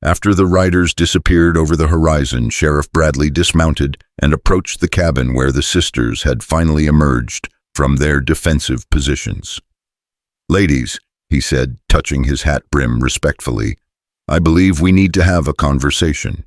After the riders disappeared over the horizon, Sheriff Bradley dismounted and approached the cabin where the sisters had finally emerged from their defensive positions. "Ladies," he said, touching his hat brim respectfully, "I believe we need to have a conversation."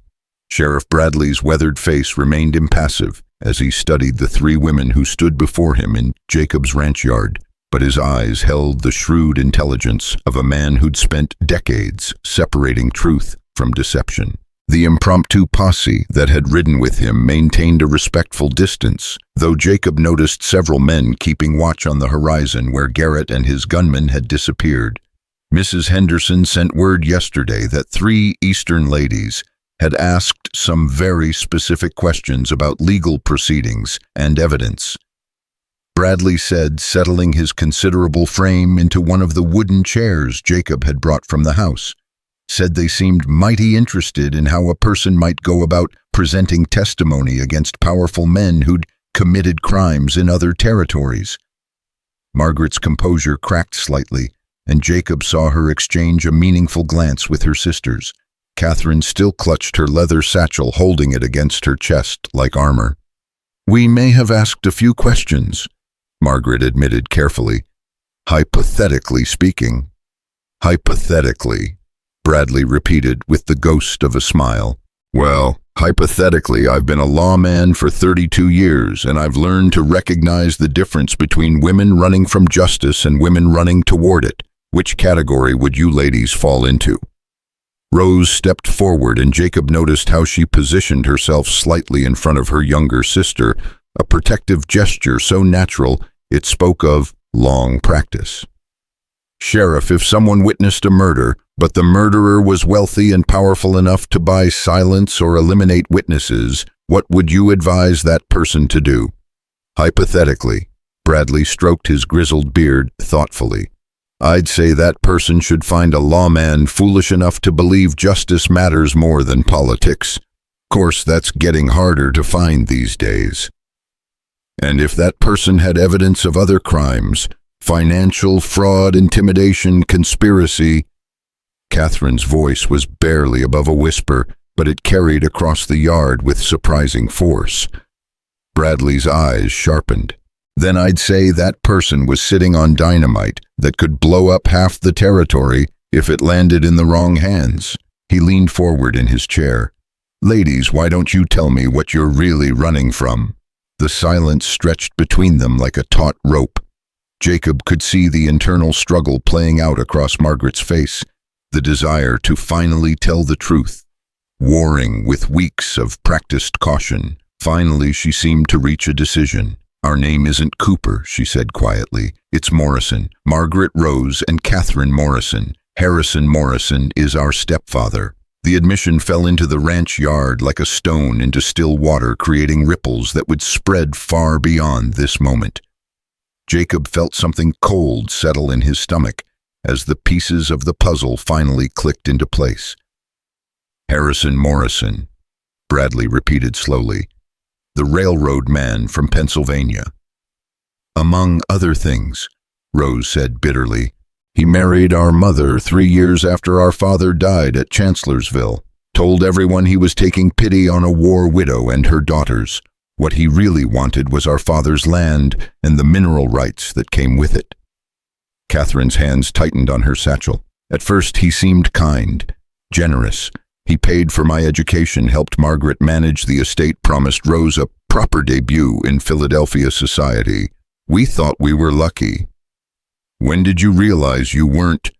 Sheriff Bradley's weathered face remained impassive as he studied the three women who stood before him in Jacob's ranch yard, but his eyes held the shrewd intelligence of a man who'd spent decades separating truth from deception. The impromptu posse that had ridden with him maintained a respectful distance, though Jacob noticed several men keeping watch on the horizon where Garrett and his gunmen had disappeared. Mrs. Henderson sent word yesterday that 3 Eastern ladies had asked some very specific questions about legal proceedings and evidence. Bradley said, settling his considerable frame into one of the wooden chairs Jacob had brought from the house, said they seemed mighty interested in how a person might go about presenting testimony against powerful men who'd committed crimes in other territories. Margaret's composure cracked slightly, and Jacob saw her exchange a meaningful glance with her sisters. Catherine still clutched her leather satchel, holding it against her chest like armor. "We may have asked a few questions," Margaret admitted carefully. "Hypothetically speaking." "Hypothetically," Bradley repeated with the ghost of a smile. "Well, hypothetically, I've been a lawman for 32 years, and I've learned to recognize the difference between women running from justice and women running toward it. Which category would you ladies fall into?" Rose stepped forward, and Jacob noticed how she positioned herself slightly in front of her younger sister, a protective gesture so natural it spoke of long practice. "Sheriff, if someone witnessed a murder, but the murderer was wealthy and powerful enough to buy silence or eliminate witnesses, what would you advise that person to do?" "Hypothetically," Bradley stroked his grizzled beard thoughtfully, "I'd say that person should find a lawman foolish enough to believe justice matters more than politics. Course, that's getting harder to find these days. And if that person had evidence of other crimes, financial fraud, intimidation, conspiracy..." Catherine's voice was barely above a whisper, but it carried across the yard with surprising force. Bradley's eyes sharpened. "Then I'd say that person was sitting on dynamite that could blow up half the territory if it landed in the wrong hands." He leaned forward in his chair. "Ladies, why don't you tell me what you're really running from?" The silence stretched between them like a taut rope. Jacob could see the internal struggle playing out across Margaret's face, the desire to finally tell the truth, warring with weeks of practiced caution. Finally, she seemed to reach a decision. "Our name isn't Cooper," she said quietly. "It's Morrison. Margaret Rose and Catherine Morrison. Harrison Morrison is our stepfather." The admission fell into the ranch yard like a stone into still water, creating ripples that would spread far beyond this moment. Jacob felt something cold settle in his stomach as the pieces of the puzzle finally clicked into place. "Harrison Morrison," Bradley repeated slowly. "The railroad man from Pennsylvania." "Among other things," Rose said bitterly. "He married our mother 3 years after our father died at Chancellorsville, told everyone he was taking pity on a war widow and her daughters. What he really wanted was our father's land and the mineral rights that came with it." Catherine's hands tightened on her satchel. "At first he seemed kind, generous. He paid for my education, helped Margaret manage the estate, promised Rose a proper debut in Philadelphia society. We thought we were lucky." "When did you realize you weren't?"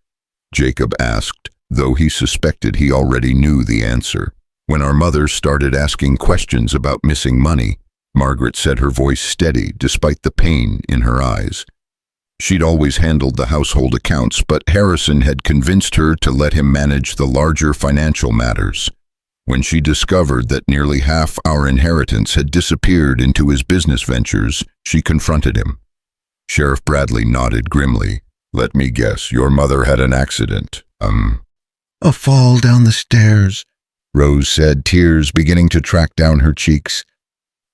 Jacob asked, though he suspected he already knew the answer. "When our mother started asking questions about missing money," Margaret said, her voice steady despite the pain in her eyes. She'd always handled the household accounts, but Harrison had convinced her to let him manage the larger financial matters. When she discovered that nearly half our inheritance had disappeared into his business ventures, she confronted him. Sheriff Bradley nodded grimly. "Let me guess, your mother had an accident, "A fall down the stairs," Rose said, tears beginning to track down her cheeks.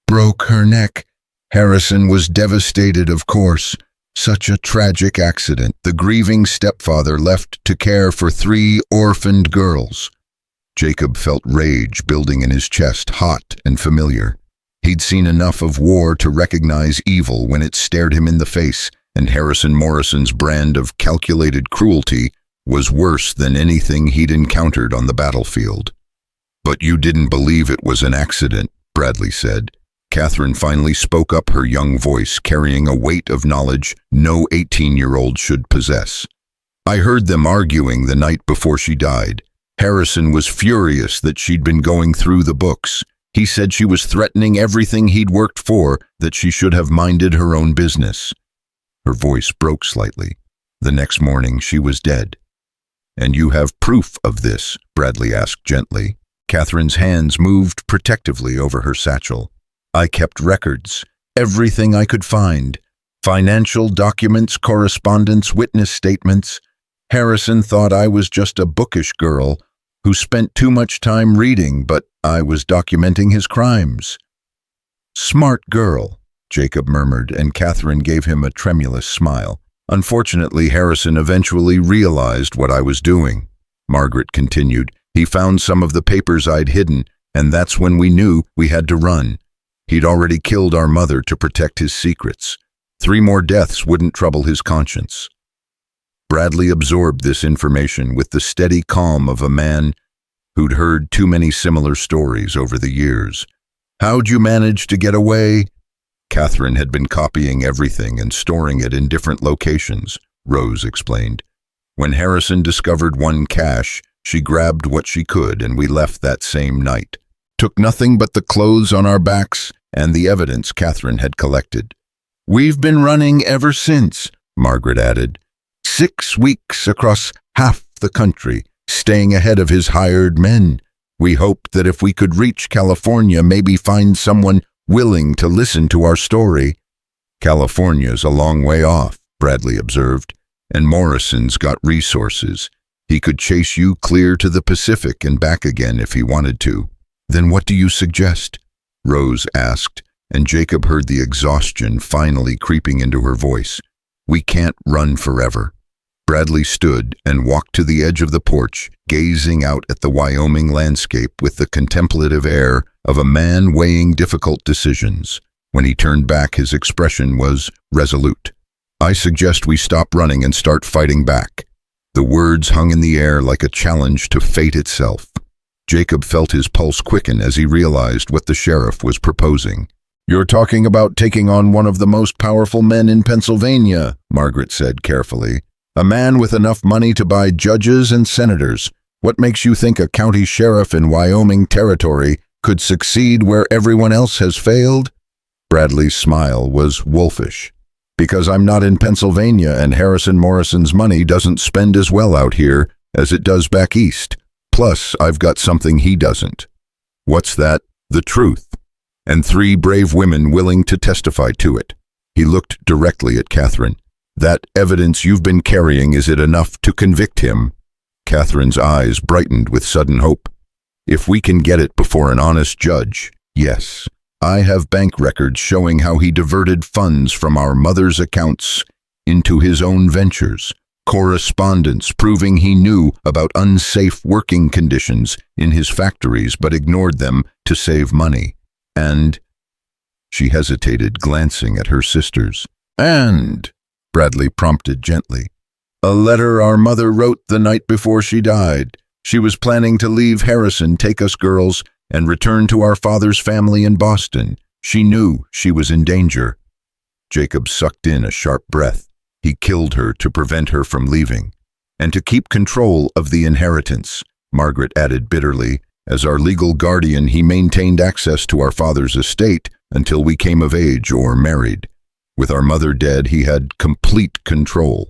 "Broke her neck. Harrison was devastated, of course. Such a tragic accident. The grieving stepfather left to care for 3 orphaned girls." Jacob felt rage building in his chest, hot and familiar. He'd seen enough of war to recognize evil when it stared him in the face, and Harrison Morrison's brand of calculated cruelty was worse than anything he'd encountered on the battlefield. "But you didn't believe it was an accident," Bradley said. Catherine finally spoke up, her young voice carrying a weight of knowledge no 18-year-old should possess. "I heard them arguing the night before she died. Harrison was furious that she'd been going through the books. He said she was threatening everything he'd worked for, that she should have minded her own business." Her voice broke slightly. "The next morning she was dead." "And you have proof of this?" Bradley asked gently. Catherine's hands moved protectively over her satchel. "I kept records, everything I could find. Financial documents, correspondence, witness statements. Harrison thought I was just a bookish girl who spent too much time reading, but I was documenting his crimes." "Smart girl," Jacob murmured, and Catherine gave him a tremulous smile. "Unfortunately, Harrison eventually realized what I was doing," Margaret continued. "He found some of the papers I'd hidden, and that's when we knew we had to run. He'd already killed our mother to protect his secrets. 3 more deaths wouldn't trouble his conscience." Bradley absorbed this information with the steady calm of a man who'd heard too many similar stories over the years. "How'd you manage to get away?" "Catherine had been copying everything and storing it in different locations," Rose explained. "When Harrison discovered one cache, she grabbed what she could and we left that same night. Took nothing but the clothes on our backs and the evidence Catherine had collected." "We've been running ever since," Margaret added. 6 weeks across half the country, staying ahead of his hired men. We hoped that if we could reach California, maybe find someone willing to listen to our story." "California's a long way off," Bradley observed, "and Morrison's got resources. He could chase you clear to the Pacific and back again if he wanted to." "Then what do you suggest?" Rose asked, and Jacob heard the exhaustion finally creeping into her voice. "We can't run forever." Bradley stood and walked to the edge of the porch, gazing out at the Wyoming landscape with the contemplative air of a man weighing difficult decisions. When he turned back, his expression was resolute. "I suggest we stop running and start fighting back." The words hung in the air like a challenge to fate itself. Jacob felt his pulse quicken as he realized what the sheriff was proposing. You're talking about taking on one of the most powerful men in Pennsylvania, Margaret said carefully. A man with enough money to buy judges and senators. What makes you think a county sheriff in Wyoming Territory could succeed where everyone else has failed? Bradley's smile was wolfish. Because I'm not in Pennsylvania and Harrison Morrison's money doesn't spend as well out here as it does back east. Plus, I've got something he doesn't. What's that? The truth. And 3 brave women willing to testify to it. He looked directly at Catherine. That evidence you've been carrying, is it enough to convict him? Catherine's eyes brightened with sudden hope. If we can get it before an honest judge, yes. I have bank records showing how he diverted funds from our mother's accounts into his own ventures. Correspondence proving he knew about unsafe working conditions in his factories but ignored them to save money. And she hesitated, glancing at her sisters. And, Bradley prompted gently, a letter our mother wrote the night before she died. She was planning to leave Harrison, take us girls, and return to our father's family in Boston. She knew she was in danger. Jacob sucked in a sharp breath. He killed her to prevent her from leaving. And to keep control of the inheritance, Margaret added bitterly. As our legal guardian, he maintained access to our father's estate until we came of age or married. With our mother dead, he had complete control.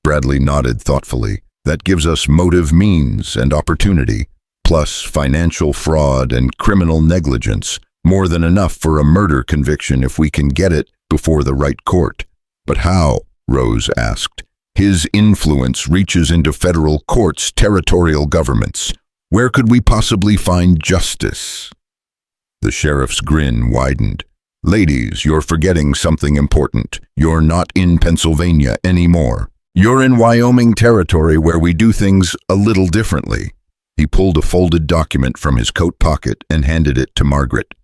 Bradley nodded thoughtfully. That gives us motive, means, and opportunity, plus financial fraud and criminal negligence, more than enough for a murder conviction if we can get it before the right court. But how? Rose asked. His influence reaches into federal courts, territorial governments. Where could we possibly find justice? The sheriff's grin widened. Ladies, you're forgetting something important. You're not in Pennsylvania anymore. You're in Wyoming Territory, where we do things a little differently. He pulled a folded document from his coat pocket and handed it to Margaret.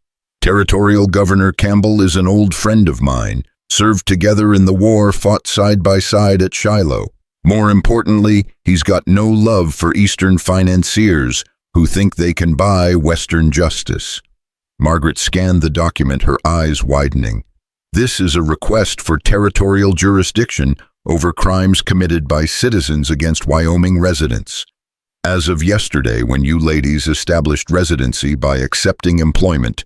Territorial Governor Campbell is an old friend of mine. Served together in the war, fought side by side at Shiloh. More importantly, he's got no love for Eastern financiers who think they can buy Western justice. Margaret scanned the document, her eyes widening. This is a request for territorial jurisdiction over crimes committed by citizens against Wyoming residents. As of yesterday, when you ladies established residency by accepting employment,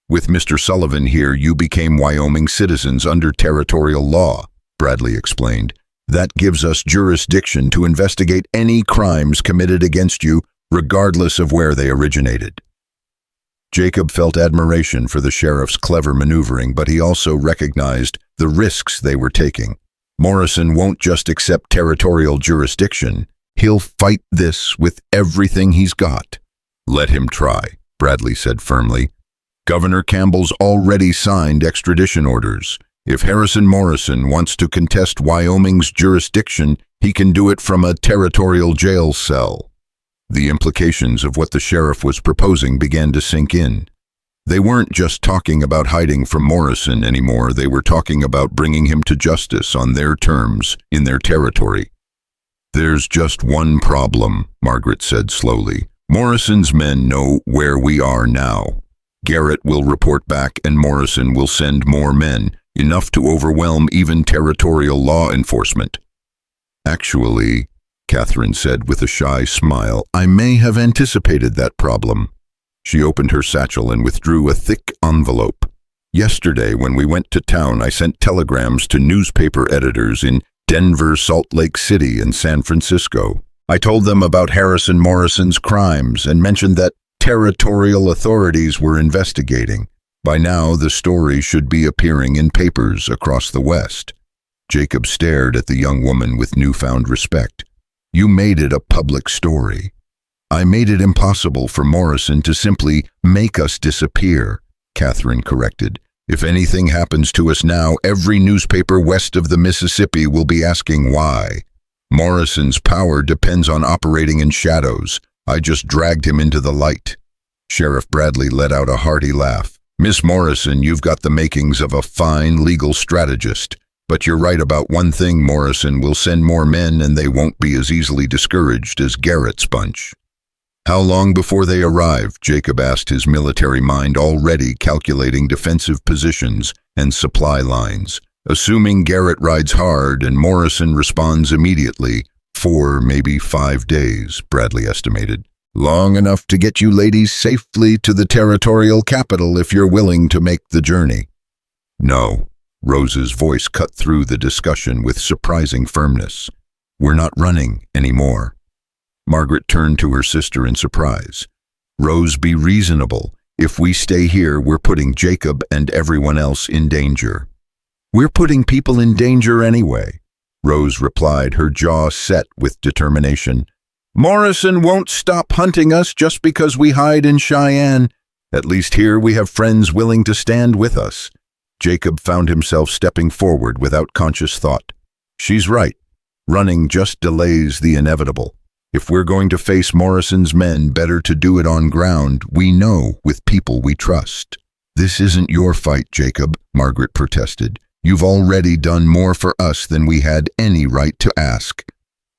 with Mr. Sullivan here, you became Wyoming citizens under territorial law, Bradley explained. That gives us jurisdiction to investigate any crimes committed against you, regardless of where they originated. Jacob felt admiration for the sheriff's clever maneuvering, but he also recognized the risks they were taking. Morrison won't just accept territorial jurisdiction. He'll fight this with everything he's got. Let him try, Bradley said firmly. Governor Campbell's already signed extradition orders. If Harrison Morrison wants to contest Wyoming's jurisdiction, he can do it from a territorial jail cell. The implications of what the sheriff was proposing began to sink in. They weren't just talking about hiding from Morrison anymore. They were talking about bringing him to justice on their terms, in their territory. There's just one problem, Margaret said slowly. Morrison's men know where we are now. Garrett will report back and Morrison will send more men, enough to overwhelm even territorial law enforcement. Actually, Catherine said with a shy smile, I may have anticipated that problem. She opened her satchel and withdrew a thick envelope. Yesterday, when we went to town, I sent telegrams to newspaper editors in Denver, Salt Lake City, and San Francisco. I told them about Harrison Morrison's crimes and mentioned that territorial authorities were investigating. By now, the story should be appearing in papers across the West. Jacob stared at the young woman with newfound respect. You made it a public story. I made it impossible for Morrison to simply make us disappear, Catherine corrected. If anything happens to us now, every newspaper west of the Mississippi will be asking why. Morrison's power depends on operating in shadows. I just dragged him into the light. Sheriff Bradley let out a hearty laugh. Miss Morrison, you've got the makings of a fine legal strategist. But you're right about one thing, Morrison will send more men and they won't be as easily discouraged as Garrett's bunch. How long before they arrive? Jacob asked, his military mind already calculating defensive positions and supply lines. Assuming Garrett rides hard and Morrison responds immediately, 4, maybe 5 days, Bradley estimated. Long enough to get you ladies safely to the territorial capital if you're willing to make the journey. No, Rose's voice cut through the discussion with surprising firmness. We're not running anymore. Margaret turned to her sister in surprise. Rose, be reasonable. If we stay here, we're putting Jacob and everyone else in danger. We're putting people in danger anyway, Rose replied, her jaw set with determination. Morrison won't stop hunting us just because we hide in Cheyenne. At least here we have friends willing to stand with us. Jacob found himself stepping forward without conscious thought. She's right. Running just delays the inevitable. If we're going to face Morrison's men, better to do it on ground we know with people we trust. This isn't your fight, Jacob, Margaret protested. You've already done more for us than we had any right to ask.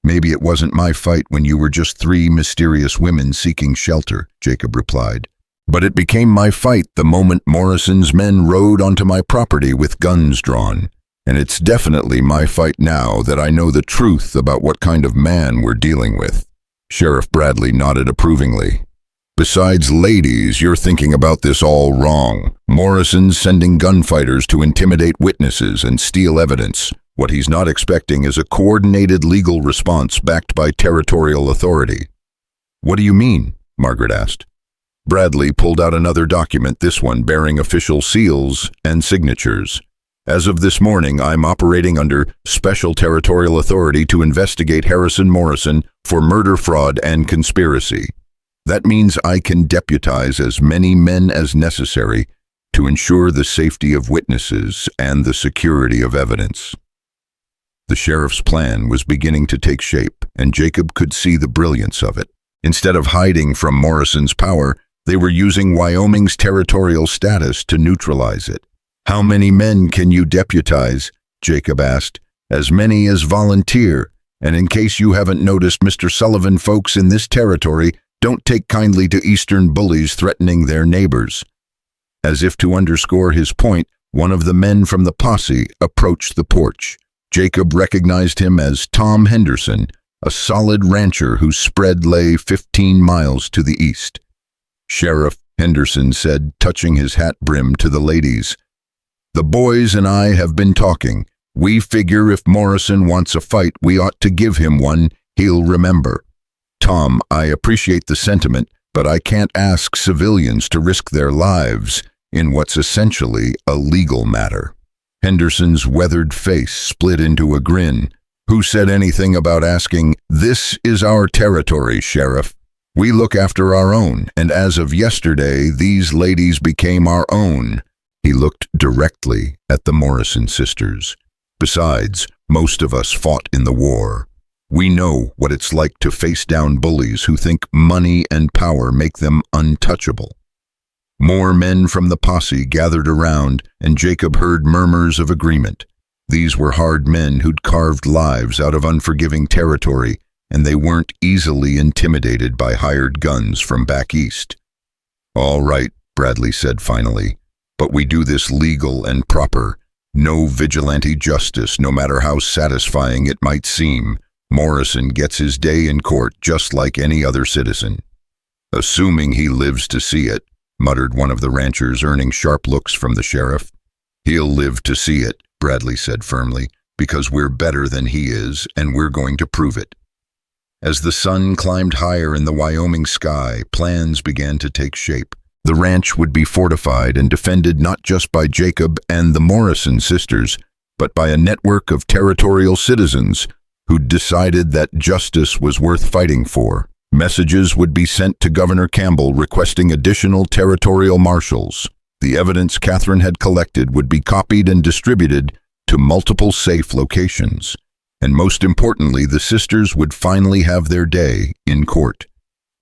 Maybe it wasn't my fight when you were just 3 mysterious women seeking shelter, Jacob replied. But it became my fight the moment Morrison's men rode onto my property with guns drawn. And it's definitely my fight now that I know the truth about what kind of man we're dealing with. Sheriff Bradley nodded approvingly. Besides, ladies, you're thinking about this all wrong. Morrison's sending gunfighters to intimidate witnesses and steal evidence. What he's not expecting is a coordinated legal response backed by territorial authority. What do you mean? Margaret asked. Bradley pulled out another document, this one bearing official seals and signatures. As of this morning, I'm operating under special territorial authority to investigate Harrison Morrison for murder, fraud, and conspiracy. That means I can deputize as many men as necessary to ensure the safety of witnesses and the security of evidence. The sheriff's plan was beginning to take shape, and Jacob could see the brilliance of it. Instead of hiding from Morrison's power, they were using Wyoming's territorial status to neutralize it. How many men can you deputize? Jacob asked. As many as volunteer, and in case you haven't noticed, Mr. Sullivan, folks in this territory don't take kindly to eastern bullies threatening their neighbors. As if to underscore his point, one of the men from the posse approached the porch. Jacob recognized him as Tom Henderson, a solid rancher whose spread lay 15 miles to the east. Sheriff, Henderson said, touching his hat brim to the ladies. The boys and I have been talking. We figure if Morrison wants a fight, we ought to give him one. He'll remember. Tom, I appreciate the sentiment, but I can't ask civilians to risk their lives in what's essentially a legal matter. Henderson's weathered face split into a grin. Who said anything about asking? This is our territory, Sheriff. We look after our own, and as of yesterday, these ladies became our own. He looked directly at the Morrison sisters. Besides, most of us fought in the war. We know what it's like to face down bullies who think money and power make them untouchable. More men from the posse gathered around, and Jacob heard murmurs of agreement. These were hard men who'd carved lives out of unforgiving territory, and they weren't easily intimidated by hired guns from back east. All right, Bradley said finally, but we do this legal and proper. No vigilante justice, no matter how satisfying it might seem. Morrison gets his day in court just like any other citizen. Assuming he lives to see it, muttered one of the ranchers, earning sharp looks from the sheriff. He'll live to see it, Bradley said firmly, because we're better than he is, and we're going to prove it. As the sun climbed higher in the Wyoming sky, plans began to take shape. The ranch would be fortified and defended not just by Jacob and the Morrison sisters, but by a network of territorial citizens who'd decided that justice was worth fighting for. Messages would be sent to Governor Campbell requesting additional territorial marshals. The evidence Catherine had collected would be copied and distributed to multiple safe locations. And most importantly, the sisters would finally have their day in court.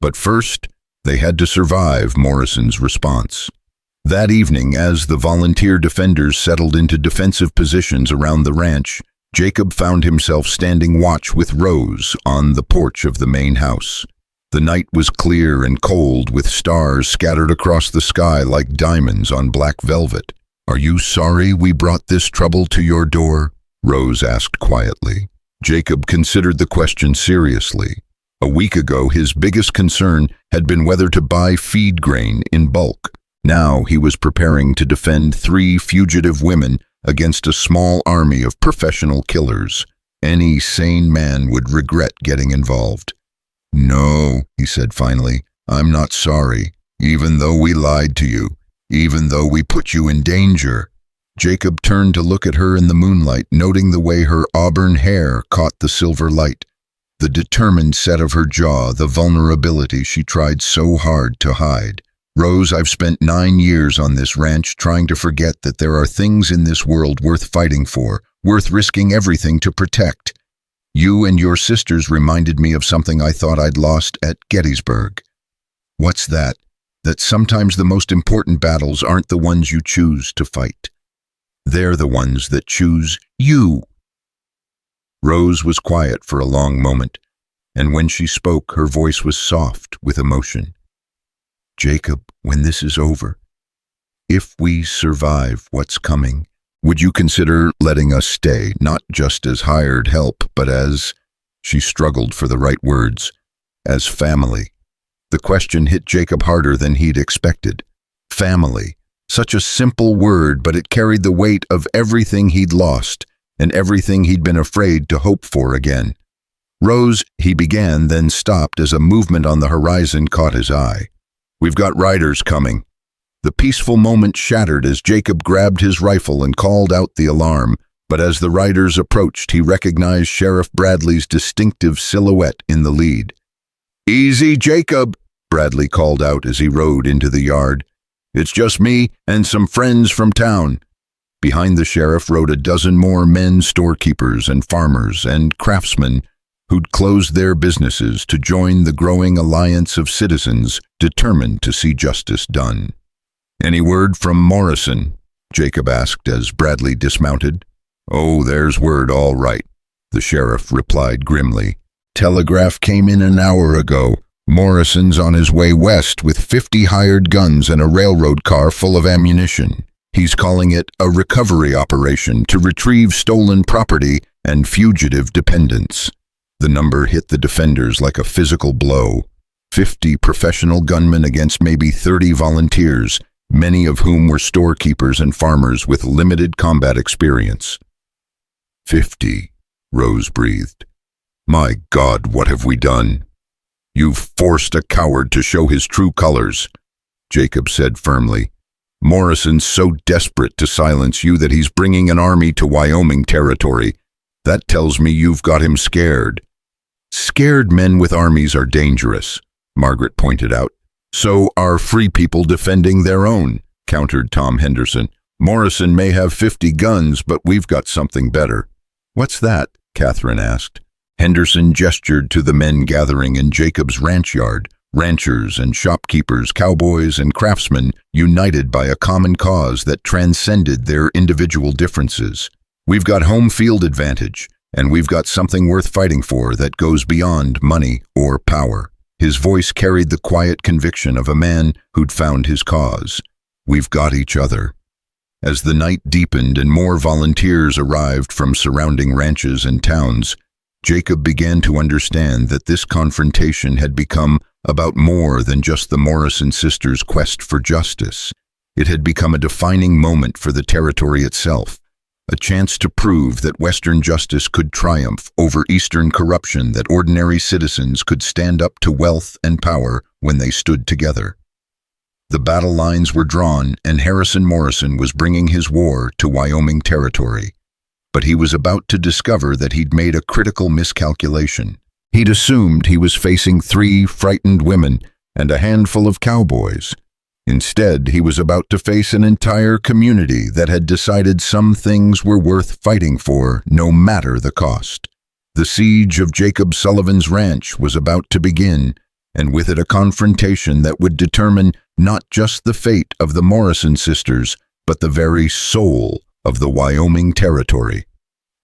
But first, they had to survive Morrison's response. That evening, as the volunteer defenders settled into defensive positions around the ranch, Jacob found himself standing watch with Rose on the porch of the main house. The night was clear and cold, with stars scattered across the sky like diamonds on black velvet. "Are you sorry we brought this trouble to your door?" Rose asked quietly. Jacob considered the question seriously. A week ago, his biggest concern had been whether to buy feed grain in bulk. Now he was preparing to defend 3 fugitive women against a small army of professional killers. Any sane man would regret getting involved. "No," he said finally, "I'm not sorry, even though we lied to you, even though we put you in danger." Jacob turned to look at her in the moonlight, noting the way her auburn hair caught the silver light, the determined set of her jaw, the vulnerability she tried so hard to hide. "Rose, I've spent 9 years on this ranch trying to forget that there are things in this world worth fighting for, worth risking everything to protect. You and your sisters reminded me of something I thought I'd lost at Gettysburg." "What's that?" "That sometimes the most important battles aren't the ones you choose to fight. They're the ones that choose you." Rose was quiet for a long moment, and when she spoke, her voice was soft with emotion. "Jacob, when this is over, if we survive what's coming, would you consider letting us stay, not just as hired help, but as," she struggled for the right words, "as family?" The question hit Jacob harder than he'd expected. Family. Such a simple word, but it carried the weight of everything he'd lost and everything he'd been afraid to hope for again. "Rose," he began, then stopped as a movement on the horizon caught his eye. "We've got riders coming." The peaceful moment shattered as Jacob grabbed his rifle and called out the alarm, but as the riders approached, he recognized Sheriff Bradley's distinctive silhouette in the lead. "Easy, Jacob," Bradley called out as he rode into the yard. "It's just me and some friends from town." Behind the sheriff rode a dozen more men, storekeepers and farmers and craftsmen who'd closed their businesses to join the growing alliance of citizens determined to see justice done. "Any word from Morrison?" Jacob asked as Bradley dismounted. "Oh, there's word all right," the sheriff replied grimly. "Telegraph came in an hour ago. Morrison's on his way west with 50 hired guns and a railroad car full of ammunition. He's calling it a recovery operation to retrieve stolen property and fugitive dependents." The number hit the defenders like a physical blow. 50 professional gunmen against maybe 30 volunteers, many of whom were storekeepers and farmers with limited combat experience. 50, Rose breathed. "My God, what have we done?" "You've forced a coward to show his true colors," Jacob said firmly. "Morrison's so desperate to silence you that he's bringing an army to Wyoming Territory. That tells me you've got him scared." "Scared men with armies are dangerous," Margaret pointed out. "So are free people defending their own," countered Tom Henderson. "Morrison may have 50 guns, but we've got something better." "What's that?" Catherine asked. Henderson gestured to the men gathering in Jacob's ranch yard, ranchers and shopkeepers, cowboys and craftsmen, united by a common cause that transcended their individual differences. "We've got home field advantage, and we've got something worth fighting for that goes beyond money or power." His voice carried the quiet conviction of a man who'd found his cause. "We've got each other." As the night deepened and more volunteers arrived from surrounding ranches and towns, Jacob began to understand that this confrontation had become about more than just the Morrison sisters' quest for justice. It had become a defining moment for the territory itself, a chance to prove that Western justice could triumph over Eastern corruption, that ordinary citizens could stand up to wealth and power when they stood together. The battle lines were drawn, and Harrison Morrison was bringing his war to Wyoming Territory. But he was about to discover that he'd made a critical miscalculation. He'd assumed he was facing 3 frightened women and a handful of cowboys. Instead, he was about to face an entire community that had decided some things were worth fighting for, no matter the cost. The siege of Jacob Sullivan's ranch was about to begin, and with it a confrontation that would determine not just the fate of the Morrison sisters, but the very soul of the Wyoming Territory.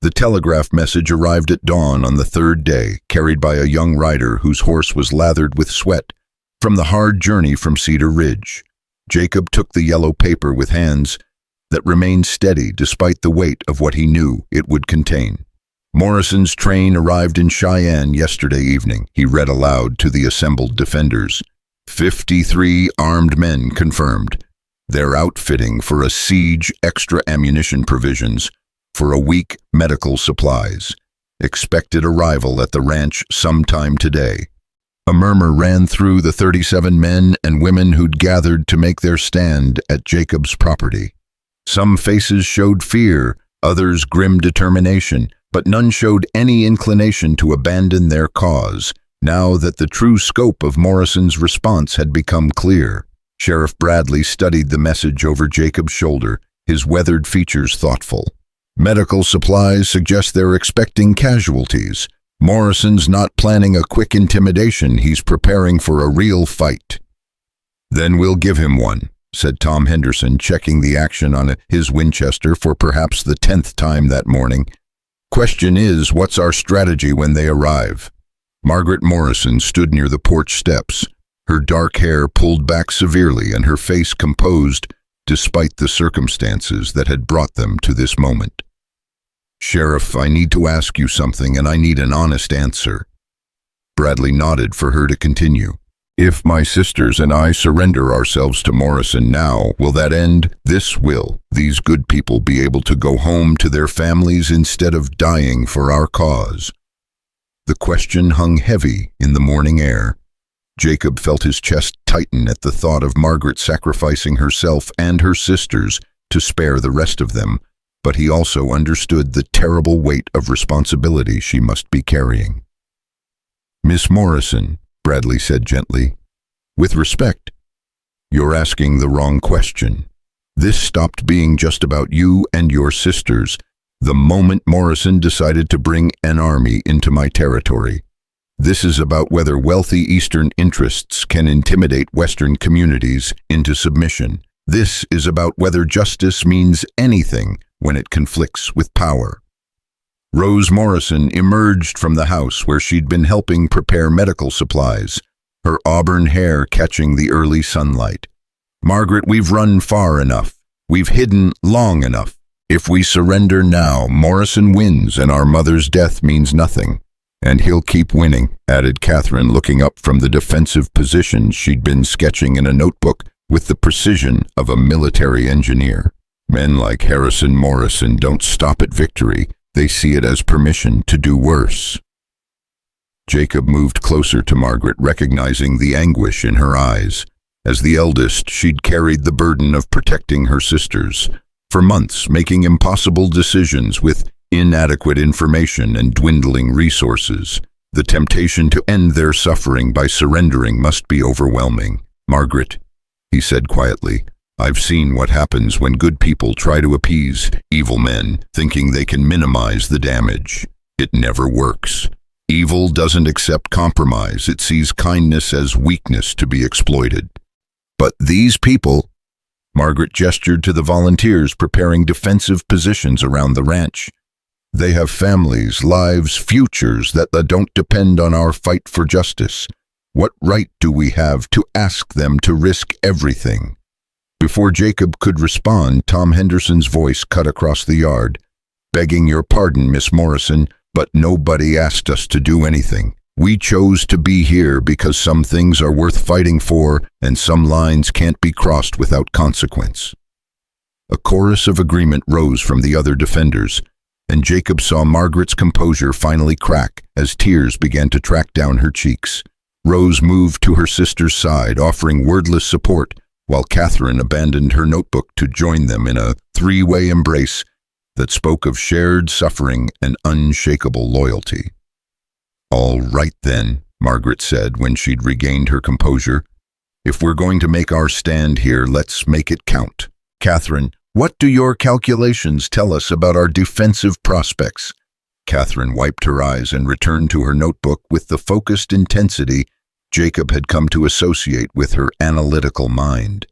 The telegraph message arrived at dawn on the third day, carried by a young rider whose horse was lathered with sweat from the hard journey from Cedar Ridge. Jacob took the yellow paper with hands that remained steady despite the weight of what he knew it would contain. Morrison's train arrived in Cheyenne yesterday evening, he read aloud to the assembled defenders. 53 armed men confirmed. Their outfitting for a siege, extra ammunition provisions, for a week medical supplies. Expected arrival at the ranch sometime today. A murmur ran through the 37 men and women who'd gathered to make their stand at Jacob's property. Some faces showed fear, others grim determination, but none showed any inclination to abandon their cause, now that the true scope of Morrison's response had become clear. Sheriff Bradley studied the message over Jacob's shoulder, his weathered features thoughtful. Medical supplies suggest they're expecting casualties. Morrison's not planning a quick intimidation, he's preparing for a real fight. Then we'll give him one, said Tom Henderson, checking the action on his Winchester for perhaps the 10th time that morning. Question is, what's our strategy when they arrive? Margaret Morrison stood near the porch steps, her dark hair pulled back severely and her face composed despite the circumstances that had brought them to this moment. Sheriff, I need to ask you something, and I need an honest answer. Bradley nodded for her to continue. If my sisters and I surrender ourselves to Morrison now, will that end? This will. These good people be able to go home to their families instead of dying for our cause? The question hung heavy in the morning air. Jacob felt his chest tighten at the thought of Margaret sacrificing herself and her sisters to spare the rest of them, but he also understood the terrible weight of responsibility she must be carrying. Miss Morrison, Bradley said gently, with respect, you're asking the wrong question. This stopped being just about you and your sisters the moment Morrison decided to bring an army into my territory. This is about whether wealthy Eastern interests can intimidate Western communities into submission. This is about whether justice means anything when it conflicts with power. Rose Morrison emerged from the house where she'd been helping prepare medical supplies, her auburn hair catching the early sunlight. Margaret, we've run far enough. We've hidden long enough. If we surrender now, Morrison wins and our mother's death means nothing. And he'll keep winning, added Catherine, looking up from the defensive position she'd been sketching in a notebook with the precision of a military engineer. Men like Harrison Morrison don't stop at victory. They see it as permission to do worse. Jacob moved closer to Margaret, recognizing the anguish in her eyes. As the eldest, she'd carried the burden of protecting her sisters. For months, making impossible decisions with inadequate information and dwindling resources. The temptation to end their suffering by surrendering must be overwhelming. Margaret, he said quietly, I've seen what happens when good people try to appease evil men, thinking they can minimize the damage. It never works. Evil doesn't accept compromise. It sees kindness as weakness to be exploited. But these people, Margaret gestured to the volunteers preparing defensive positions around the ranch. They have families, lives, futures that don't depend on our fight for justice. What right do we have to ask them to risk everything? Before Jacob could respond, Tom Henderson's voice cut across the yard. Begging your pardon, Miss Morrison, but nobody asked us to do anything. We chose to be here because some things are worth fighting for and some lines can't be crossed without consequence. A chorus of agreement rose from the other defenders, and Jacob saw Margaret's composure finally crack as tears began to track down her cheeks. Rose moved to her sister's side, offering wordless support, while Catherine abandoned her notebook to join them in a three-way embrace that spoke of shared suffering and unshakable loyalty. All right then, Margaret said when she'd regained her composure. If we're going to make our stand here, let's make it count. Catherine, what do your calculations tell us about our defensive prospects? Catherine wiped her eyes and returned to her notebook with the focused intensity Jacob had come to associate with her analytical mind.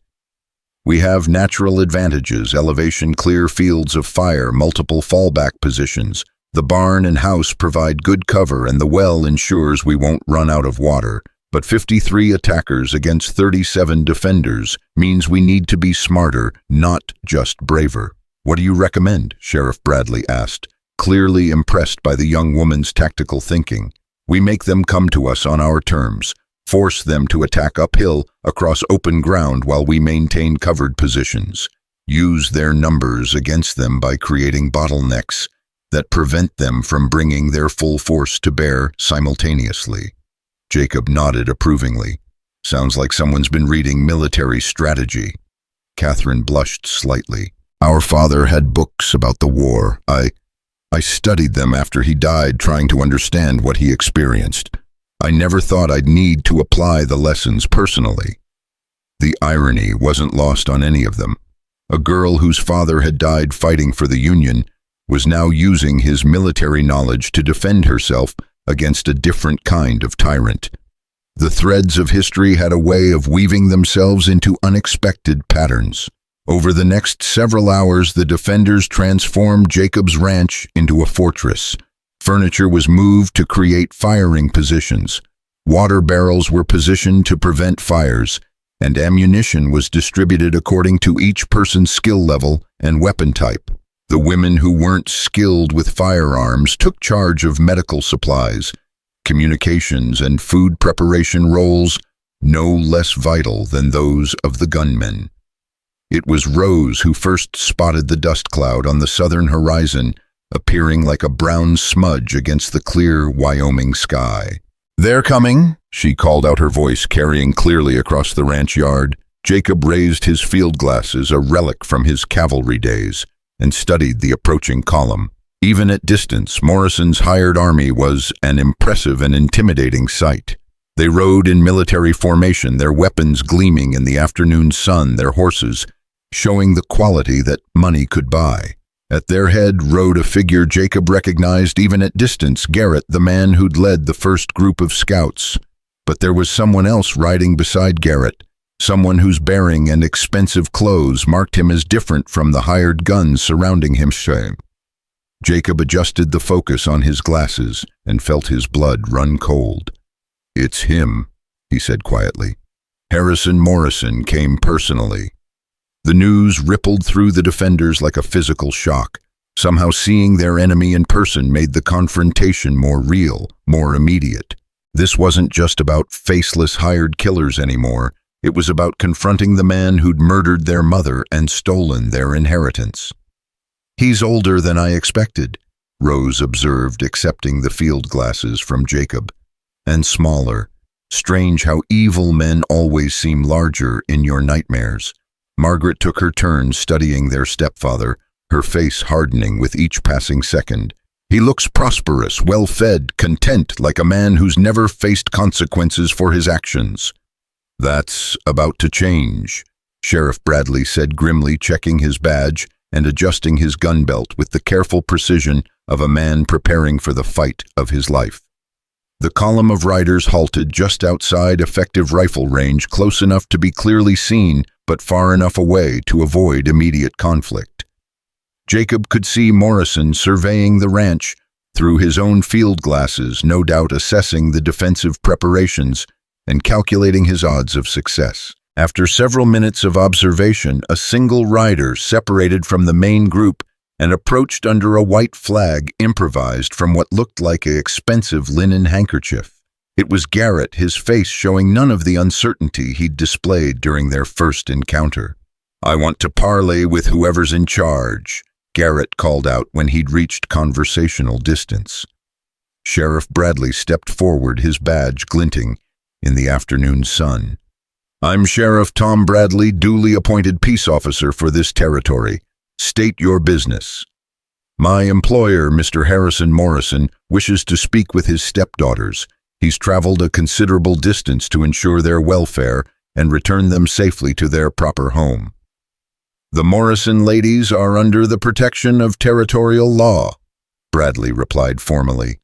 We have natural advantages, elevation, clear fields of fire, multiple fallback positions, The barn and house provide good cover and the well ensures we won't run out of water. But 53 attackers against 37 defenders means we need to be smarter, not just braver. What do you recommend? Sheriff Bradley asked, clearly impressed by the young woman's tactical thinking. We make them come to us on our terms, force them to attack uphill across open ground while we maintain covered positions. Use their numbers against them by creating bottlenecks that prevent them from bringing their full force to bear simultaneously. Jacob nodded approvingly. Sounds like someone's been reading military strategy. Catherine blushed slightly. Our father had books about the war. I studied them after he died, trying to understand what he experienced. I never thought I'd need to apply the lessons personally. The irony wasn't lost on any of them. A girl whose father had died fighting for the Union was now using his military knowledge to defend herself against a different kind of tyrant. The threads of history had a way of weaving themselves into unexpected patterns. Over the next several hours, the defenders transformed Jacob's ranch into a fortress. Furniture was moved to create firing positions. Water barrels were positioned to prevent fires, and ammunition was distributed according to each person's skill level and weapon type. The women who weren't skilled with firearms took charge of medical supplies, communications, and food preparation roles, no less vital than those of the gunmen. It was Rose who first spotted the dust cloud on the southern horizon, appearing like a brown smudge against the clear Wyoming sky. "They're coming," she called out, her voice carrying clearly across the ranch yard. Jacob raised his field glasses, a relic from his cavalry days, and studied the approaching column. Even at distance, Morrison's hired army was an impressive and intimidating sight. They rode in military formation, their weapons gleaming in the afternoon sun, their horses showing the quality that money could buy. At their head rode a figure Jacob recognized even at distance, Garrett, the man who'd led the first group of scouts. But there was someone else riding beside Garrett, someone whose bearing and expensive clothes marked him as different from the hired guns surrounding him. Jacob adjusted the focus on his glasses and felt his blood run cold. "It's him," he said quietly. "Harrison Morrison came personally." The news rippled through the defenders like a physical shock. Somehow seeing their enemy in person made the confrontation more real, more immediate. This wasn't just about faceless hired killers anymore. It was about confronting the man who'd murdered their mother and stolen their inheritance. "He's older than I expected," Rose observed, accepting the field glasses from Jacob. "And smaller. Strange how evil men always seem larger in your nightmares." Margaret took her turn studying their stepfather, her face hardening with each passing second. "He looks prosperous, well-fed, content, like a man who's never faced consequences for his actions." "That's about to change," Sheriff Bradley said grimly, checking his badge and adjusting his gun belt with the careful precision of a man preparing for the fight of his life. The column of riders halted just outside effective rifle range, close enough to be clearly seen, but far enough away to avoid immediate conflict. Jacob could see Morrison surveying the ranch through his own field glasses, no doubt assessing the defensive preparations and calculating his odds of success. After several minutes of observation, a single rider separated from the main group and approached under a white flag improvised from what looked like an expensive linen handkerchief. It was Garrett, his face showing none of the uncertainty he'd displayed during their first encounter. "I want to parley with whoever's in charge," Garrett called out when he'd reached conversational distance. Sheriff Bradley stepped forward, his badge glinting in the afternoon sun. "I'm Sheriff Tom Bradley, duly appointed peace officer for this territory. State your business." "My employer, Mr. Harrison Morrison, wishes to speak with his stepdaughters. He's traveled a considerable distance to ensure their welfare and return them safely to their proper home." "The Morrison ladies are under the protection of territorial law," Bradley replied formally.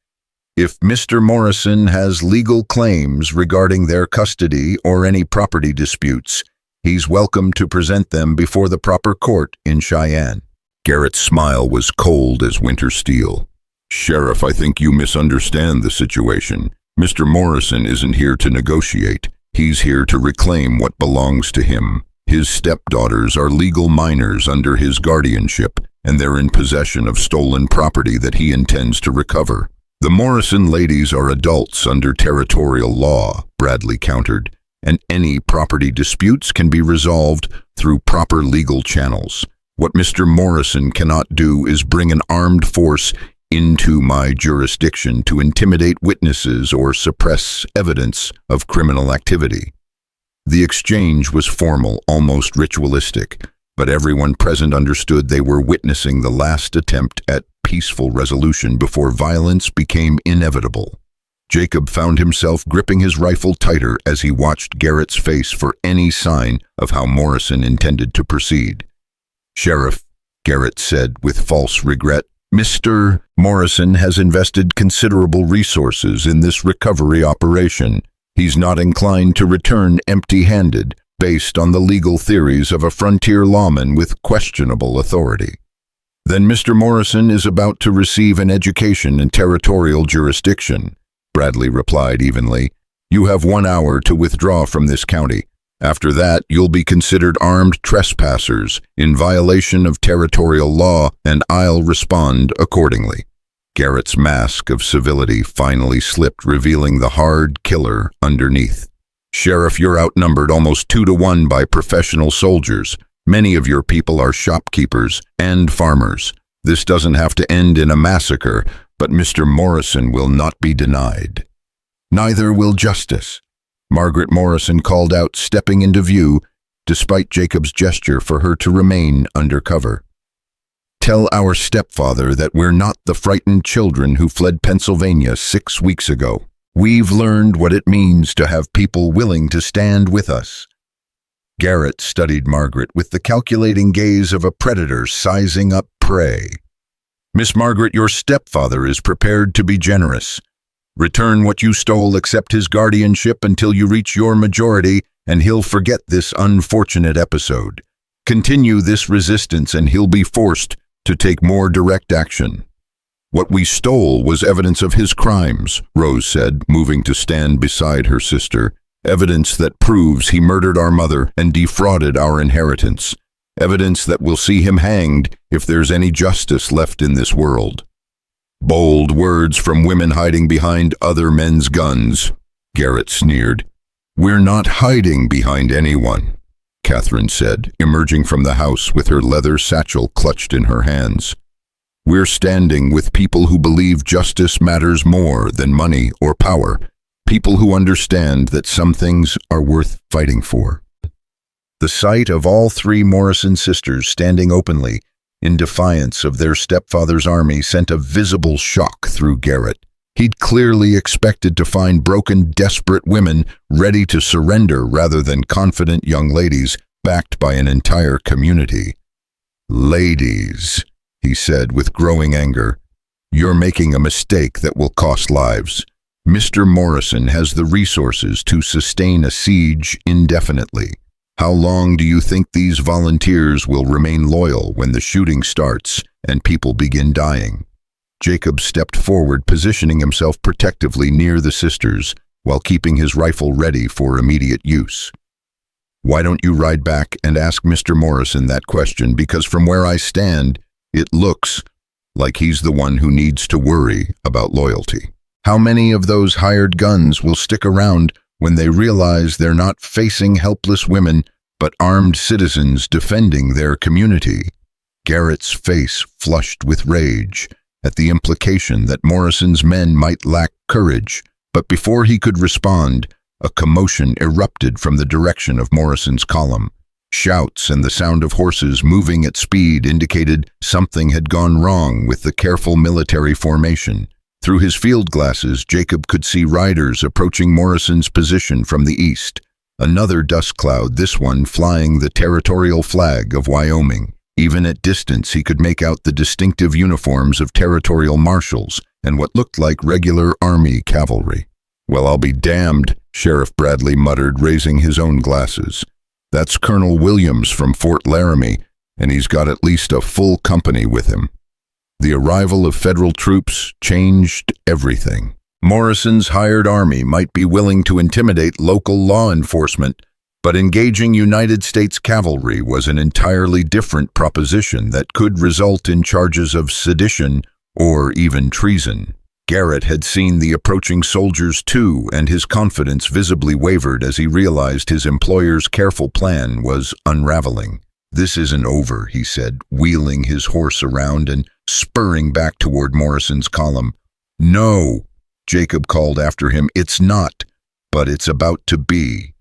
"If Mr. Morrison has legal claims regarding their custody or any property disputes, he's welcome to present them before the proper court in Cheyenne." Garrett's smile was cold as winter steel. Sheriff, I think you misunderstand the situation. Mr. Morrison isn't here to negotiate. He's here to reclaim what belongs to him. His stepdaughters are legal minors under his guardianship, and they're in possession of stolen property that he intends to recover. The Morrison ladies are adults under territorial law, Bradley countered, and any property disputes can be resolved through proper legal channels. What Mr. Morrison cannot do is bring an armed force into my jurisdiction to intimidate witnesses or suppress evidence of criminal activity. The exchange was formal, almost ritualistic, but everyone present understood they were witnessing the last attempt at peaceful resolution before violence became inevitable. Jacob found himself gripping his rifle tighter as he watched Garrett's face for any sign of how Morrison intended to proceed. "Sheriff," Garrett said with false regret, "Mr. Morrison has invested considerable resources in this recovery operation. He's not inclined to return empty-handed, based on the legal theories of a frontier lawman with questionable authority." "Then Mr. Morrison is about to receive an education in territorial jurisdiction," Bradley replied evenly. "You have 1 hour to withdraw from this county. After that, you'll be considered armed trespassers in violation of territorial law, and I'll respond accordingly." Garrett's mask of civility finally slipped, revealing the hard killer underneath. "Sheriff, you're outnumbered almost 2-to-1 by professional soldiers. Many of your people are shopkeepers and farmers. This doesn't have to end in a massacre, but Mr. Morrison will not be denied. Neither will justice," Margaret Morrison called out, stepping into view, despite Jacob's gesture for her to remain under cover. "Tell our stepfather that we're not the frightened children who fled Pennsylvania 6 weeks ago. We've learned what it means to have people willing to stand with us." Garrett studied Margaret with the calculating gaze of a predator sizing up prey. "Miss Margaret, your stepfather is prepared to be generous. Return what you stole, accept his guardianship until you reach your majority, and he'll forget this unfortunate episode. Continue this resistance and he'll be forced to take more direct action." "What we stole was evidence of his crimes," Rose said, moving to stand beside her sister. "Evidence that proves he murdered our mother and defrauded our inheritance. Evidence that will see him hanged if there's any justice left in this world." "Bold words from women hiding behind other men's guns," Garrett sneered. "We're not hiding behind anyone," Catherine said, emerging from the house with her leather satchel clutched in her hands. "We're standing with people who believe justice matters more than money or power, people who understand that some things are worth fighting for." The sight of all 3 Morrison sisters standing openly in defiance of their stepfather's army sent a visible shock through Garrett. He'd clearly expected to find broken, desperate women ready to surrender rather than confident young ladies backed by an entire community. "Ladies," he said with growing anger, "you're making a mistake that will cost lives. Mr. Morrison has the resources to sustain a siege indefinitely. How long do you think these volunteers will remain loyal when the shooting starts and people begin dying?" Jacob stepped forward, positioning himself protectively near the sisters while keeping his rifle ready for immediate use. "Why don't you ride back and ask Mr. Morrison that question, because from where I stand, it looks like he's the one who needs to worry about loyalty. How many of those hired guns will stick around when they realize they're not facing helpless women, but armed citizens defending their community?" Garrett's face flushed with rage at the implication that Morrison's men might lack courage, but before he could respond, a commotion erupted from the direction of Morrison's column. Shouts and the sound of horses moving at speed indicated something had gone wrong with the careful military formation. Through his field glasses, Jacob could see riders approaching Morrison's position from the east. Another dust cloud, this one flying the territorial flag of Wyoming. Even at distance, he could make out the distinctive uniforms of territorial marshals and what looked like regular army cavalry. "Well, I'll be damned," Sheriff Bradley muttered, raising his own glasses. "That's Colonel Williams from Fort Laramie, and he's got at least a full company with him." The arrival of federal troops changed everything. Morrison's hired army might be willing to intimidate local law enforcement, but engaging United States cavalry was an entirely different proposition that could result in charges of sedition or even treason. Garrett had seen the approaching soldiers too, and his confidence visibly wavered as he realized his employer's careful plan was unraveling. "This isn't over," he said, wheeling his horse around and spurring back toward Morrison's column. "No," Jacob called after him, "it's not, but it's about to be."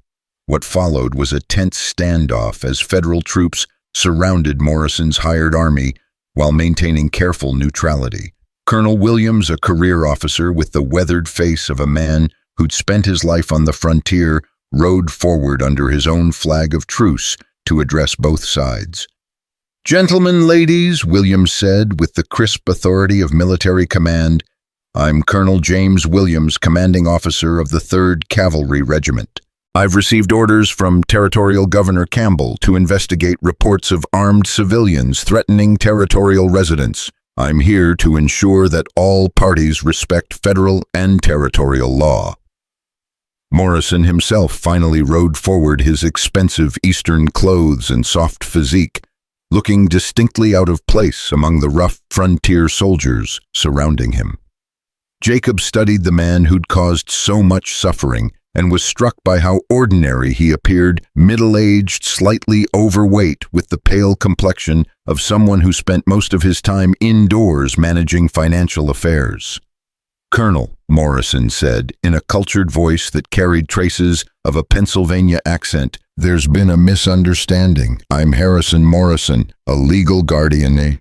What followed was a tense standoff as federal troops surrounded Morrison's hired army while maintaining careful neutrality. Colonel Williams, a career officer with the weathered face of a man who'd spent his life on the frontier, rode forward under his own flag of truce to address both sides. "Gentlemen, ladies," Williams said with the crisp authority of military command, "I'm Colonel James Williams, commanding officer of the 3rd Cavalry Regiment. I've received orders from Territorial Governor Campbell to investigate reports of armed civilians threatening territorial residents. I'm here to ensure that all parties respect federal and territorial law." Morrison himself finally rode forward, his expensive Eastern clothes and soft physique looking distinctly out of place among the rough frontier soldiers surrounding him. Jacob studied the man who'd caused so much suffering and was struck by how ordinary he appeared, middle-aged, slightly overweight, with the pale complexion of someone who spent most of his time indoors managing financial affairs. "Colonel," Morrison said, in a cultured voice that carried traces of a Pennsylvania accent, "there's been a misunderstanding. I'm Harrison Morrison, a legal guardian,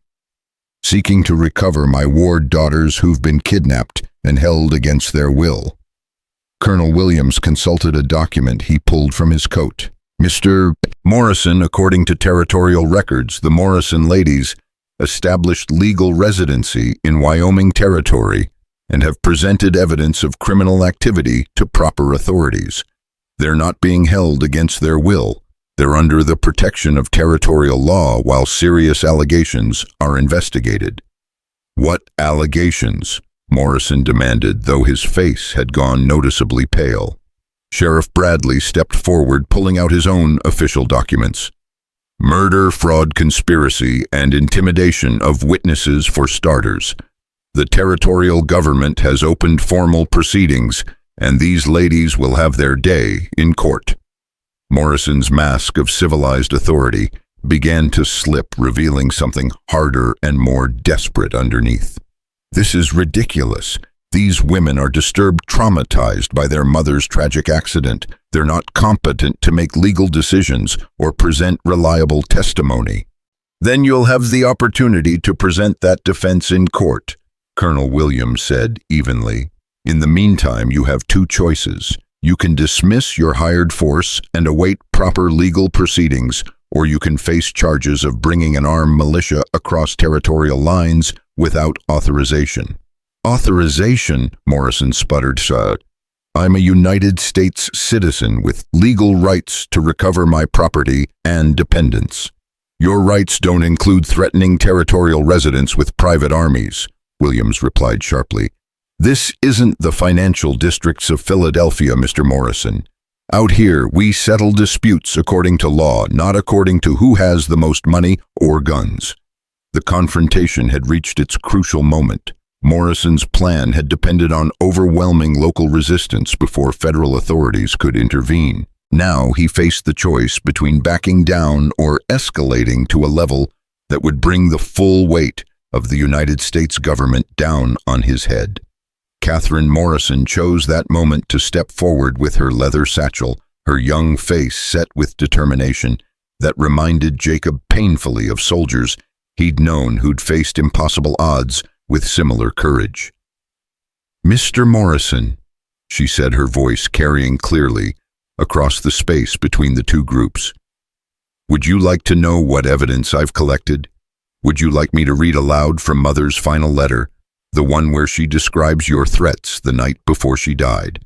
seeking to recover my ward daughters who've been kidnapped and held against their will." Colonel Williams consulted a document he pulled from his coat. "Mr. Morrison, according to territorial records, the Morrison ladies established legal residency in Wyoming Territory and have presented evidence of criminal activity to proper authorities. They're not being held against their will. They're under the protection of territorial law while serious allegations are investigated." "What allegations?" Morrison demanded, though his face had gone noticeably pale. Sheriff Bradley stepped forward, pulling out his own official documents. "Murder, fraud, conspiracy, and intimidation of witnesses for starters. The territorial government has opened formal proceedings, and these ladies will have their day in court." Morrison's mask of civilized authority began to slip, revealing something harder and more desperate underneath. "This is ridiculous. These women are disturbed, traumatized by their mother's tragic accident. They're not competent to make legal decisions or present reliable testimony." "Then you'll have the opportunity to present that defense in court," Colonel Williams said evenly. "In the meantime, you have two choices. You can dismiss your hired force and await proper legal proceedings, or you can face charges of bringing an armed militia across territorial lines without authorization." "Authorization?" Morrison sputtered. "I'm a United States citizen with legal rights to recover my property and dependents. Your rights don't include threatening territorial residents with private armies," Williams replied sharply. "This isn't the financial districts of Philadelphia, Mr. Morrison. Out here, we settle disputes according to law, not according to who has the most money or guns." The confrontation had reached its crucial moment. Morrison's plan had depended on overwhelming local resistance before federal authorities could intervene. Now he faced the choice between backing down or escalating to a level that would bring the full weight of the United States government down on his head. Catherine Morrison chose that moment to step forward with her leather satchel, her young face set with determination that reminded Jacob painfully of soldiers he'd known who'd faced impossible odds with similar courage. "Mr. Morrison," she said, her voice carrying clearly across the space between the two groups, "would you like to know what evidence I've collected? Would you like me to read aloud from Mother's final letter, the one where she describes your threats the night before she died?"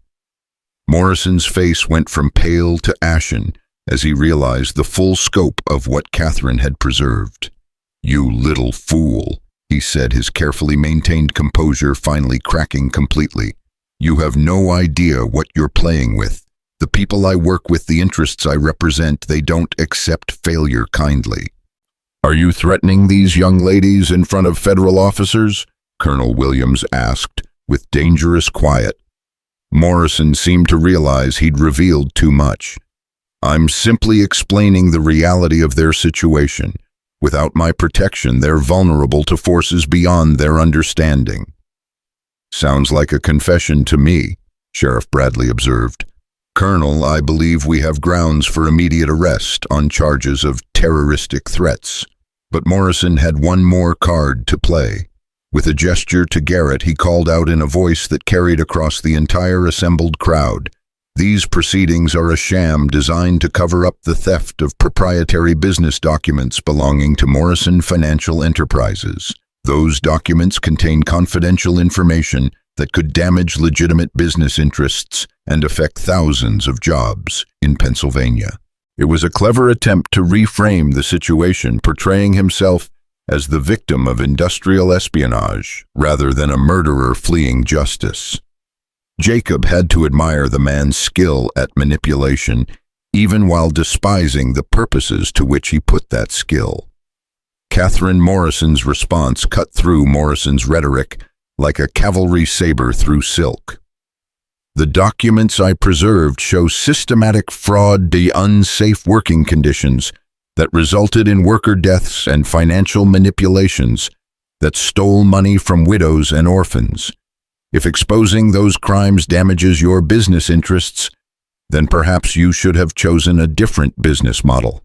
Morrison's face went from pale to ashen as he realized the full scope of what Catherine had preserved. "You little fool," he said, his carefully maintained composure finally cracking completely. You have no idea what you're playing with. The people I work with, the interests I represent, they don't accept failure kindly. Are you threatening these young ladies in front of federal officers? Colonel Williams asked, with dangerous quiet. Morrison seemed to realize he'd revealed too much. I'm simply explaining the reality of their situation. Without my protection, they're vulnerable to forces beyond their understanding. Sounds like a confession to me, Sheriff Bradley observed. Colonel, I believe we have grounds for immediate arrest on charges of terroristic threats. But Morrison had one more card to play. With a gesture to Garrett, he called out in a voice that carried across the entire assembled crowd. These proceedings are a sham designed to cover up the theft of proprietary business documents belonging to Morrison Financial Enterprises. Those documents contain confidential information that could damage legitimate business interests and affect thousands of jobs in Pennsylvania. It was a clever attempt to reframe the situation, portraying himself as the victim of industrial espionage rather than a murderer fleeing justice. Jacob had to admire the man's skill at manipulation, even while despising the purposes to which he put that skill. Catherine Morrison's response cut through Morrison's rhetoric like a cavalry saber through silk. The documents I preserved show systematic fraud, the unsafe working conditions that resulted in worker deaths and financial manipulations that stole money from widows and orphans. If exposing those crimes damages your business interests, then perhaps you should have chosen a different business model.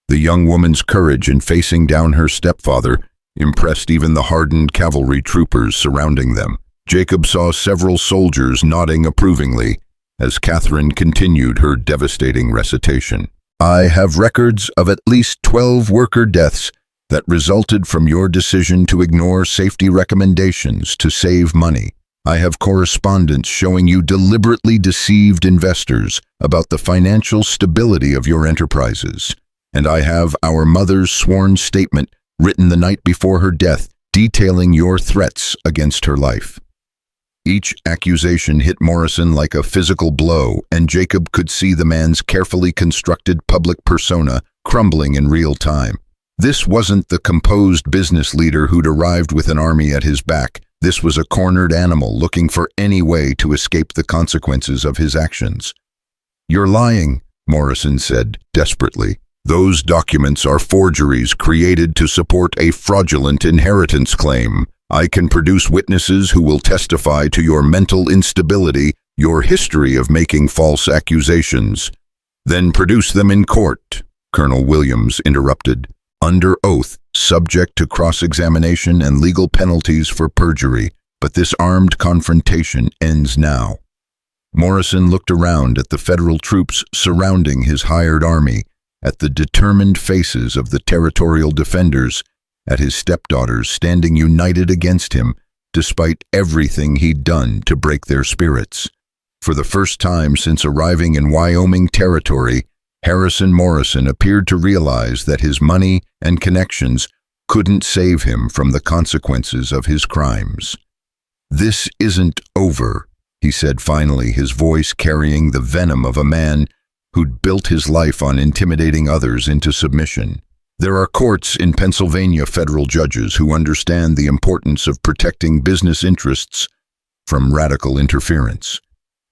The young woman's courage in facing down her stepfather impressed even the hardened cavalry troopers surrounding them. Jacob saw several soldiers nodding approvingly as Catherine continued her devastating recitation. I have records of at least 12 worker deaths that resulted from your decision to ignore safety recommendations to save money. I have correspondence showing you deliberately deceived investors about the financial stability of your enterprises. And I have our mother's sworn statement written the night before her death detailing your threats against her life. Each accusation hit Morrison like a physical blow, and Jacob could see the man's carefully constructed public persona crumbling in real time. This wasn't the composed business leader who'd arrived with an army at his back. This was a cornered animal looking for any way to escape the consequences of his actions. You're lying, Morrison said desperately. Those documents are forgeries created to support a fraudulent inheritance claim. I can produce witnesses who will testify to your mental instability, your history of making false accusations. Then produce them in court, Colonel Williams interrupted. Under oath, subject to cross-examination and legal penalties for perjury, but this armed confrontation ends now. Morrison looked around at the federal troops surrounding his hired army, at the determined faces of the territorial defenders, at his stepdaughters standing united against him, despite everything he'd done to break their spirits. For the first time since arriving in Wyoming Territory, Harrison Morrison appeared to realize that his money and connections couldn't save him from the consequences of his crimes. This isn't over, he said finally, his voice carrying the venom of a man who'd built his life on intimidating others into submission. There are courts in Pennsylvania, federal judges who understand the importance of protecting business interests from radical interference.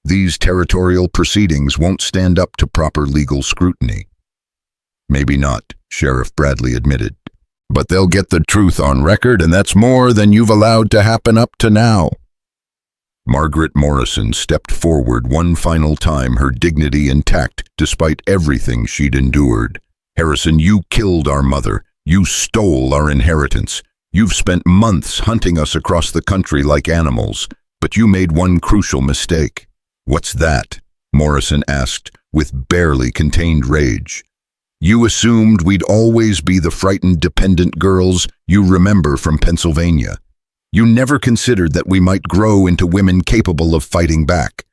These territorial proceedings won't stand up to proper legal scrutiny. Maybe not, Sheriff Bradley admitted. But they'll get the truth on record, and that's more than you've allowed to happen up to now. Margaret Morrison stepped forward one final time, her dignity intact despite everything she'd endured. Harrison, you killed our mother. You stole our inheritance. You've spent months hunting us across the country like animals, but you made one crucial mistake. What's that? Morrison asked with barely contained rage. You assumed we'd always be the frightened, dependent girls you remember from Pennsylvania. You never considered that we might grow into women capable of fighting back.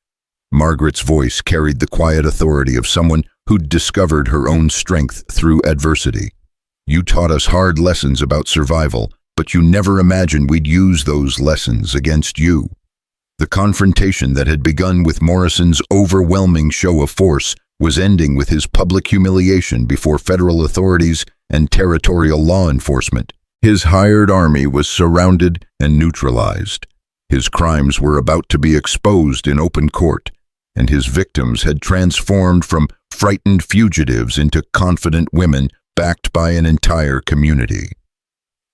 Margaret's voice carried the quiet authority of someone who'd discovered her own strength through adversity. You taught us hard lessons about survival, but you never imagined we'd use those lessons against you." The confrontation that had begun with Morrison's overwhelming show of force was ending with his public humiliation before federal authorities and territorial law enforcement. His hired army was surrounded and neutralized. His crimes were about to be exposed in open court, and his victims had transformed from frightened fugitives into confident women backed by an entire community.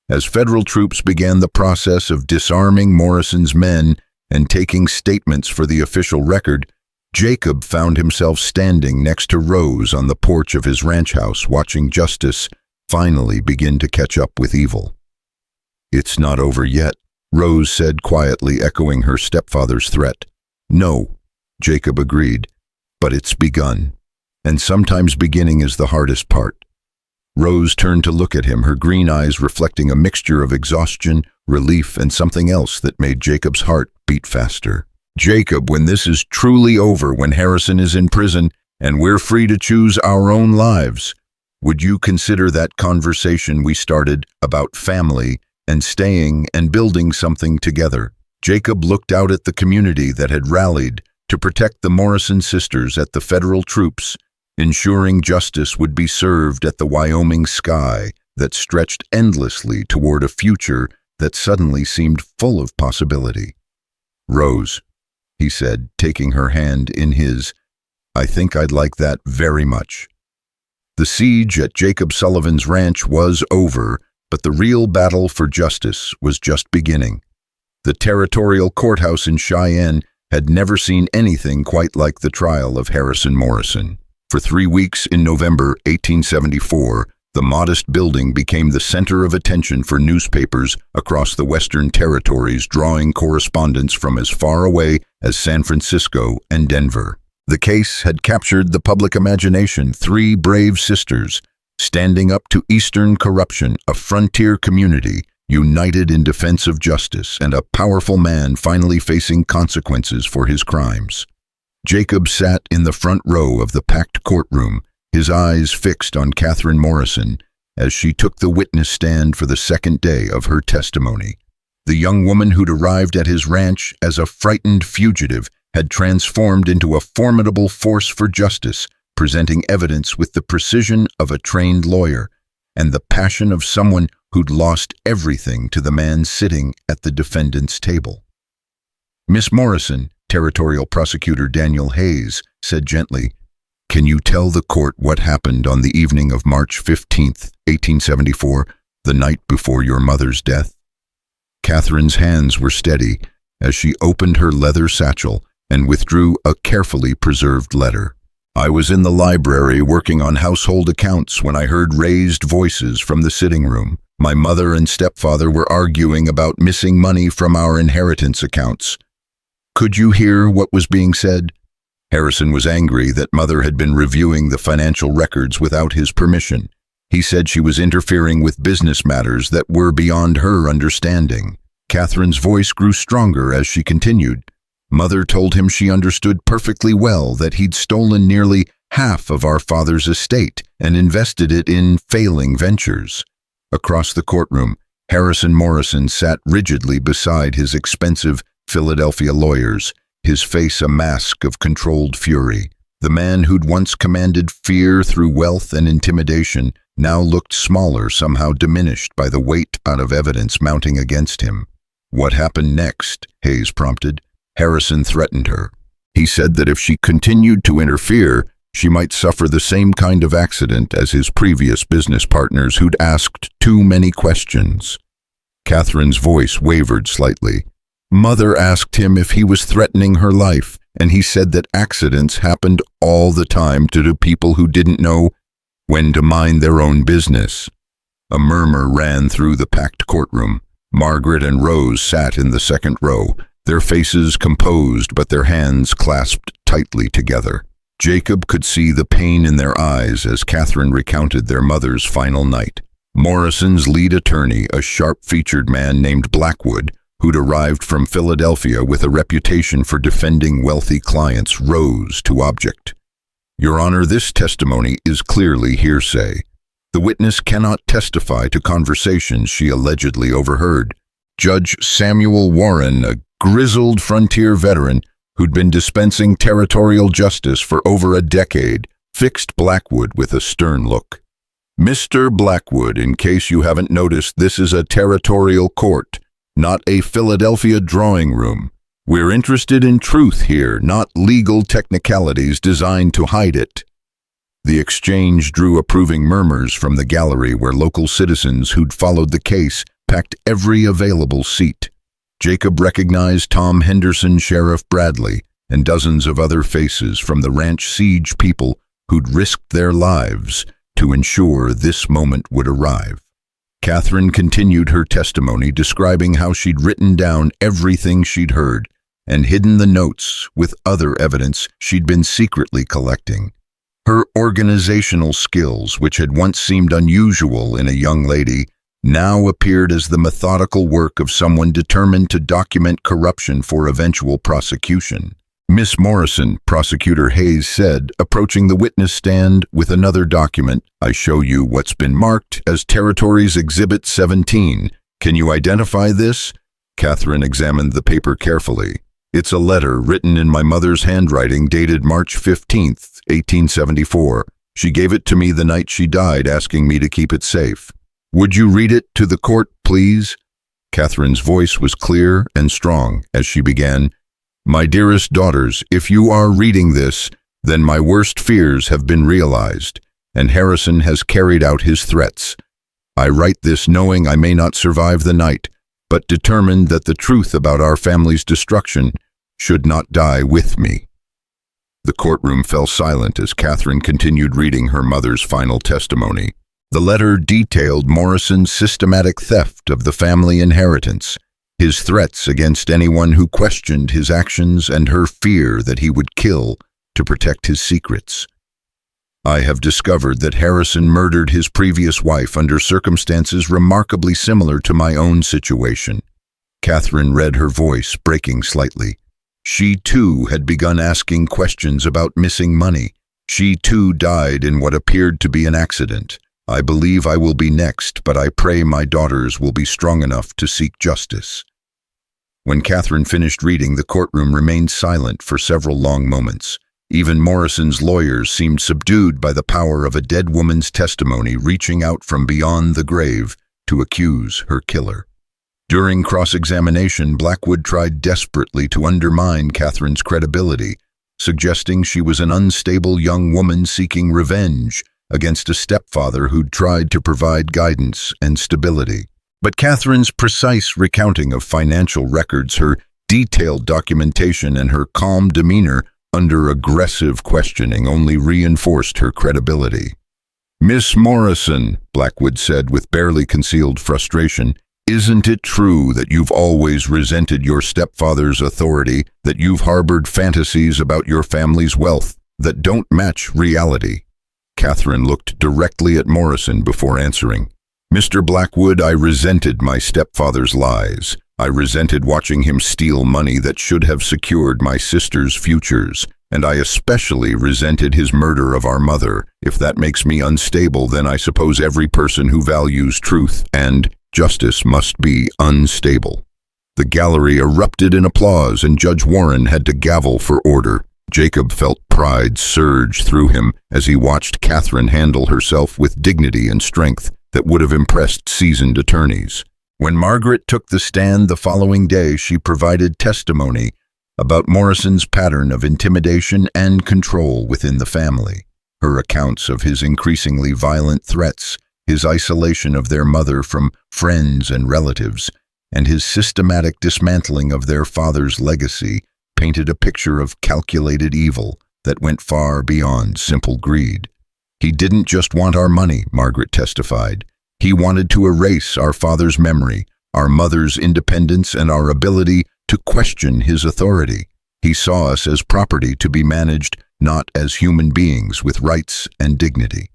As federal troops began the process of disarming Morrison's men and taking statements for the official record, Jacob found himself standing next to Rose on the porch of his ranch house, watching justice finally begin to catch up with evil. "It's not over yet," Rose said quietly, echoing her stepfather's threat. "No," Jacob agreed, "but it's begun. And sometimes beginning is the hardest part." Rose turned to look at him, her green eyes reflecting a mixture of exhaustion, relief, and something else that made Jacob's heart beat faster. "Jacob, when this is truly over, when Harrison is in prison and we're free to choose our own lives, would you consider that conversation we started about family and staying and building something together?" Jacob looked out at the community that had rallied to protect the Morrison sisters at the federal troops, ensuring justice would be served at the Wyoming sky that stretched endlessly toward a future that suddenly seemed full of possibility. "Rose," he said, taking her hand in his, "I think I'd like that very much." The siege at Jacob Sullivan's ranch was over, but the real battle for justice was just beginning. The territorial courthouse in Cheyenne had never seen anything quite like the trial of Harrison Morrison. For 3 weeks in November 1874, the modest building became the center of attention for newspapers across the Western Territories, drawing correspondents from as far away as San Francisco and Denver. The case had captured the public imagination. 3 brave sisters, standing up to Eastern corruption, a frontier community united in defense of justice, and a powerful man finally facing consequences for his crimes. Jacob sat in the front row of the packed courtroom, his eyes fixed on Catherine Morrison as she took the witness stand for the second day of her testimony. The young woman who'd arrived at his ranch as a frightened fugitive had transformed into a formidable force for justice, presenting evidence with the precision of a trained lawyer and the passion of someone who'd lost everything to the man sitting at the defendant's table. "Miss Morrison," Territorial Prosecutor Daniel Hayes said gently, "can you tell the court what happened on the evening of March 15th, 1874, the night before your mother's death?" Catherine's hands were steady as she opened her leather satchel and withdrew a carefully preserved letter. "I was in the library working on household accounts when I heard raised voices from the sitting room. My mother and stepfather were arguing about missing money from our inheritance accounts. Could you hear what was being said?" Harrison was angry that Mother had been reviewing the financial records without his permission. He said she was interfering with business matters that were beyond her understanding. Catherine's voice grew stronger as she continued. "Mother told him she understood perfectly well that he'd stolen nearly half of our father's estate and invested it in failing ventures." Across the courtroom, Harrison Morrison sat rigidly beside his expensive Philadelphia lawyers, his face a mask of controlled fury. The man who'd once commanded fear through wealth and intimidation now looked smaller, somehow diminished by the weight of evidence mounting against him. "What happened next?" Hayes prompted. Harrison threatened her. He said that if she continued to interfere, she might suffer the same kind of accident as his previous business partners who'd asked too many questions. Catherine's voice wavered slightly. "Mother asked him if he was threatening her life, and he said that accidents happened all the time to people who didn't know when to mind their own business." A murmur ran through the packed courtroom. Margaret and Rose sat in the second row, their faces composed but their hands clasped tightly together. Jacob could see the pain in their eyes as Catherine recounted their mother's final night. Morrison's lead attorney, a sharp-featured man named Blackwood, who'd arrived from Philadelphia with a reputation for defending wealthy clients, rose to object. "Your Honor, this testimony is clearly hearsay. The witness cannot testify to conversations she allegedly overheard. Judge Samuel Warren, a grizzled frontier veteran who'd been dispensing territorial justice for over a decade, fixed Blackwood with a stern look. "Mr. Blackwood, in case you haven't noticed, this is a territorial court, not a Philadelphia drawing room. We're interested in truth here, not legal technicalities designed to hide it." The exchange drew approving murmurs from the gallery where local citizens who'd followed the case packed every available seat. Jacob recognized Tom Henderson, Sheriff Bradley, and dozens of other faces from the ranch siege people who'd risked their lives to ensure this moment would arrive. Catherine continued her testimony, describing how she'd written down everything she'd heard and hidden the notes with other evidence she'd been secretly collecting. Her organizational skills, which had once seemed unusual in a young lady, now appeared as the methodical work of someone determined to document corruption for eventual prosecution. "Miss Morrison," Prosecutor Hayes said, approaching the witness stand with another document, "I show you what's been marked as Territories Exhibit 17. Can you identify this?" Catherine examined the paper carefully. "It's a letter written in my mother's handwriting dated March 15th, 1874. She gave it to me the night she died, asking me to keep it safe. Would you read it to the court, please?" Catherine's voice was clear and strong as she began, "My dearest daughters, if you are reading this, then my worst fears have been realized, and Harrison has carried out his threats. I write this knowing I may not survive the night, but determined that the truth about our family's destruction should not die with me." The courtroom fell silent as Catherine continued reading her mother's final testimony. The letter detailed Morrison's systematic theft of the family inheritance, his threats against anyone who questioned his actions, and her fear that he would kill to protect his secrets. "I have discovered that Harrison murdered his previous wife under circumstances remarkably similar to my own situation." Catherine read, her voice breaking slightly. She too had begun asking questions about missing money. She too died in what appeared to be an accident. "I believe I will be next, but I pray my daughters will be strong enough to seek justice." When Catherine finished reading, the courtroom remained silent for several long moments. Even Morrison's lawyers seemed subdued by the power of a dead woman's testimony reaching out from beyond the grave to accuse her killer. During cross-examination, Blackwood tried desperately to undermine Catherine's credibility, suggesting she was an unstable young woman seeking revenge against a stepfather who'd tried to provide guidance and stability. But Catherine's precise recounting of financial records, her detailed documentation, and her calm demeanor under aggressive questioning only reinforced her credibility. "Miss Morrison," Blackwood said with barely concealed frustration, "isn't it true that you've always resented your stepfather's authority, that you've harbored fantasies about your family's wealth that don't match reality?" Catherine looked directly at Morrison before answering. "Mr. Blackwood, I resented my stepfather's lies. I resented watching him steal money that should have secured my sister's futures, and I especially resented his murder of our mother. If that makes me unstable, then I suppose every person who values truth and justice must be unstable." The gallery erupted in applause, and Judge Warren had to gavel for order. Jacob felt pride surge through him as he watched Catherine handle herself with dignity and strength that would have impressed seasoned attorneys. When Margaret took the stand the following day, she provided testimony about Morrison's pattern of intimidation and control within the family. Her accounts of his increasingly violent threats, his isolation of their mother from friends and relatives, and his systematic dismantling of their father's legacy painted a picture of calculated evil that went far beyond simple greed. "He didn't just want our money," Margaret testified. "He wanted to erase our father's memory, our mother's independence, and our ability to question his authority. He saw us as property to be managed, not as human beings with rights and dignity."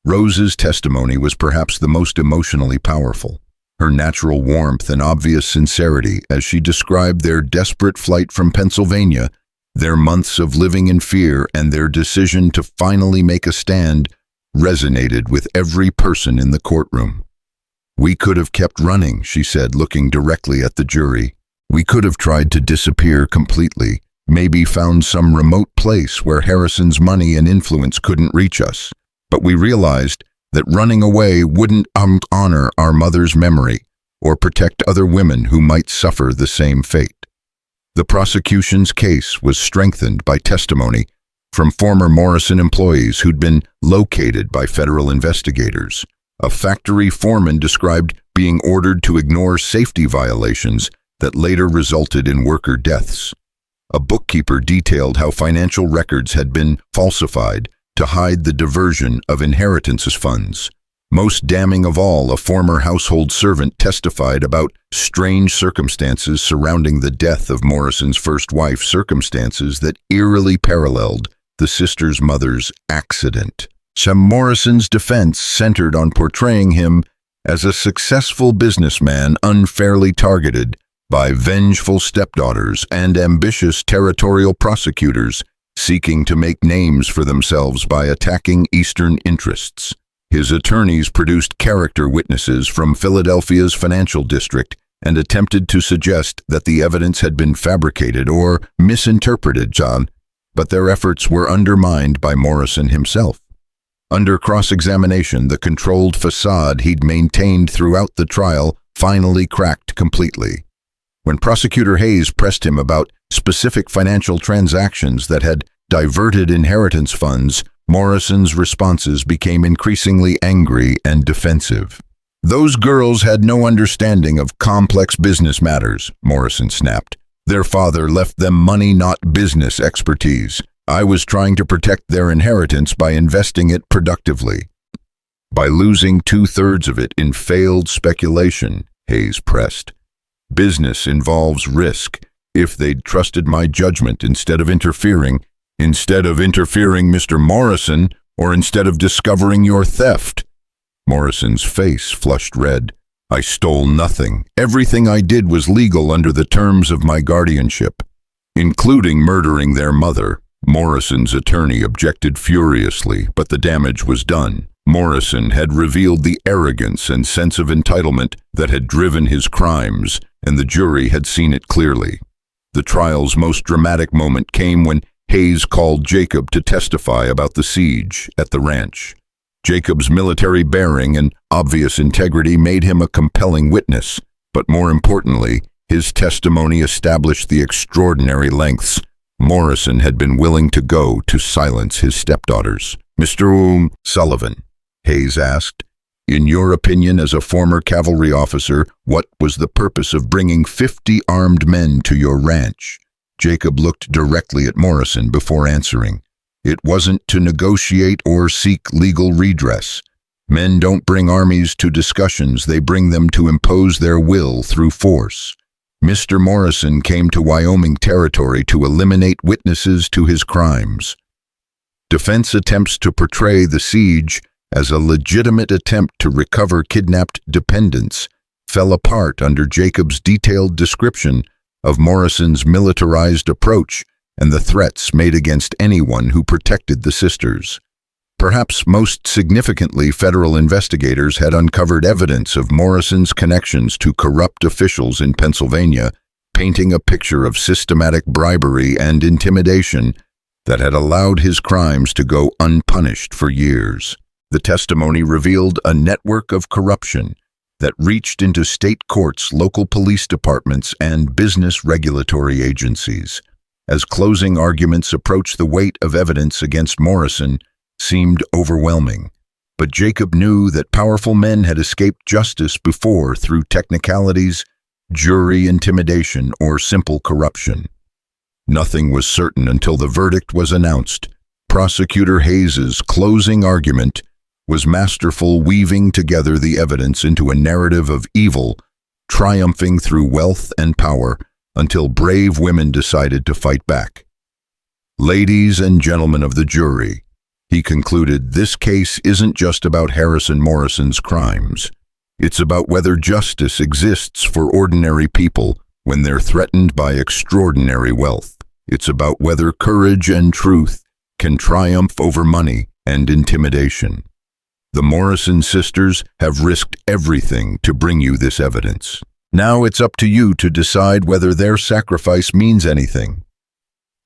Rose's testimony was perhaps the most emotionally powerful. Her natural warmth and obvious sincerity as she described their desperate flight from Pennsylvania, their months of living in fear, and their decision to finally make a stand, resonated with every person in the courtroom. "We could have kept running," she said, looking directly at the jury. "We could have tried to disappear completely, maybe found some remote place where Harrison's money and influence couldn't reach us. But we realized that running away wouldn't honor our mother's memory or protect other women who might suffer the same fate." The prosecution's case was strengthened by testimony from former Morrison employees who'd been located by federal investigators. A factory foreman described being ordered to ignore safety violations that later resulted in worker deaths. A bookkeeper detailed how financial records had been falsified to hide the diversion of inheritance funds. Most damning of all, a former household servant testified about strange circumstances surrounding the death of Morrison's first wife, circumstances that eerily paralleled the sister's mother's accident. Morrison's defense centered on portraying him as a successful businessman unfairly targeted by vengeful stepdaughters and ambitious territorial prosecutors seeking to make names for themselves by attacking Eastern interests. His attorneys produced character witnesses from Philadelphia's financial district and attempted to suggest that the evidence had been fabricated or misinterpreted, but their efforts were undermined by Morrison himself. Under cross-examination, the controlled facade he'd maintained throughout the trial finally cracked completely. When Prosecutor Hayes pressed him about specific financial transactions that had diverted inheritance funds, Morrison's responses became increasingly angry and defensive. "Those girls had no understanding of complex business matters," Morrison snapped. "Their father left them money, not business expertise. I was trying to protect their inheritance by investing it productively." "By losing 2/3 of it in failed speculation," Hayes pressed. "Business involves risk. If they'd trusted my judgment instead of interfering, Mr. Morrison, or instead of discovering your theft." Morrison's face flushed red. "I stole nothing. Everything I did was legal under the terms of my guardianship, including murdering their mother." Morrison's attorney objected furiously, but the damage was done. Morrison had revealed the arrogance and sense of entitlement that had driven his crimes, and the jury had seen it clearly. The trial's most dramatic moment came when Hayes called Jacob to testify about the siege at the ranch. Jacob's military bearing and obvious integrity made him a compelling witness, but more importantly, his testimony established the extraordinary lengths Morrison had been willing to go to silence his stepdaughters. "Mr. Sullivan," Hayes asked, "in your opinion as a former cavalry officer, what was the purpose of bringing 50 armed men to your ranch?" Jacob looked directly at Morrison before answering. "It wasn't to negotiate or seek legal redress. Men don't bring armies to discussions, they bring them to impose their will through force. Mr. Morrison came to Wyoming Territory to eliminate witnesses to his crimes." Defense attempts to portray the siege as a legitimate attempt to recover kidnapped dependents fell apart under Jacob's detailed description of Morrison's militarized approach and the threats made against anyone who protected the sisters. Perhaps most significantly, federal investigators had uncovered evidence of Morrison's connections to corrupt officials in Pennsylvania, painting a picture of systematic bribery and intimidation that had allowed his crimes to go unpunished for years. The testimony revealed a network of corruption that reached into state courts, local police departments, and business regulatory agencies. As closing arguments approached, the weight of evidence against Morrison seemed overwhelming, but Jacob knew that powerful men had escaped justice before through technicalities, jury intimidation, or simple corruption. Nothing was certain until the verdict was announced. Prosecutor Hayes's closing argument was masterful, weaving together the evidence into a narrative of evil, triumphing through wealth and power until brave women decided to fight back. "Ladies and gentlemen of the jury," he concluded, "this case isn't just about Harrison Morrison's crimes. It's about whether justice exists for ordinary people when they're threatened by extraordinary wealth. It's about whether courage and truth can triumph over money and intimidation." The Morrison sisters have risked everything to bring you this evidence. Now it's up to you to decide whether their sacrifice means anything.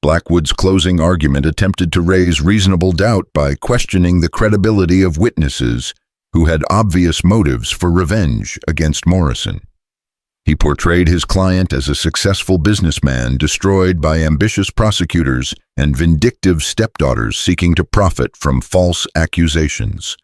Blackwood's closing argument attempted to raise reasonable doubt by questioning the credibility of witnesses who had obvious motives for revenge against Morrison. He portrayed his client as a successful businessman destroyed by ambitious prosecutors and vindictive stepdaughters seeking to profit from false accusations.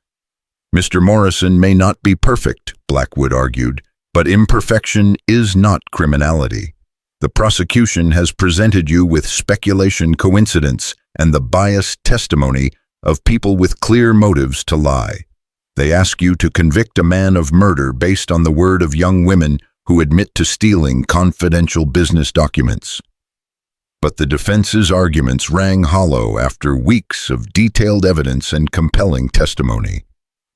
Mr. Morrison may not be perfect, Blackwood argued, but imperfection is not criminality. The prosecution has presented you with speculation, coincidence, and the biased testimony of people with clear motives to lie. They ask you to convict a man of murder based on the word of young women who admit to stealing confidential business documents. But the defense's arguments rang hollow after weeks of detailed evidence and compelling testimony.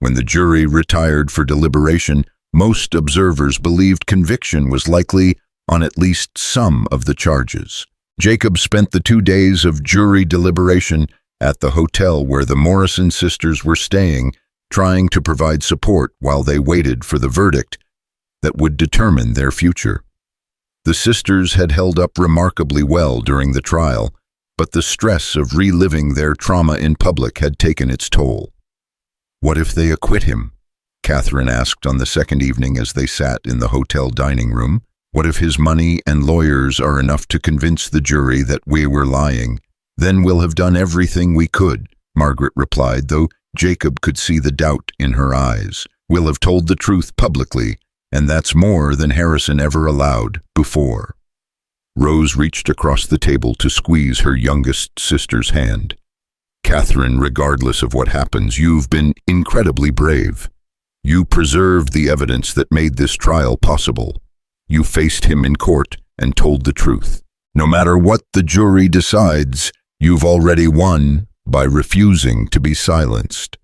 When the jury retired for deliberation, most observers believed conviction was likely on at least some of the charges. Jacob spent the 2 days of jury deliberation at the hotel where the Morrison sisters were staying, trying to provide support while they waited for the verdict that would determine their future. The sisters had held up remarkably well during the trial, but the stress of reliving their trauma in public had taken its toll. "What if they acquit him?" Catherine asked on the second evening as they sat in the hotel dining room. "What if his money and lawyers are enough to convince the jury that we were lying? Then we'll have done everything we could," Margaret replied, though Jacob could see the doubt in her eyes. "We'll have told the truth publicly, and that's more than Harrison ever allowed before." Rose reached across the table to squeeze her youngest sister's hand. "Catherine, regardless of what happens, you've been incredibly brave. You preserved the evidence that made this trial possible. You faced him in court and told the truth. No matter what the jury decides, you've already won by refusing to be silenced."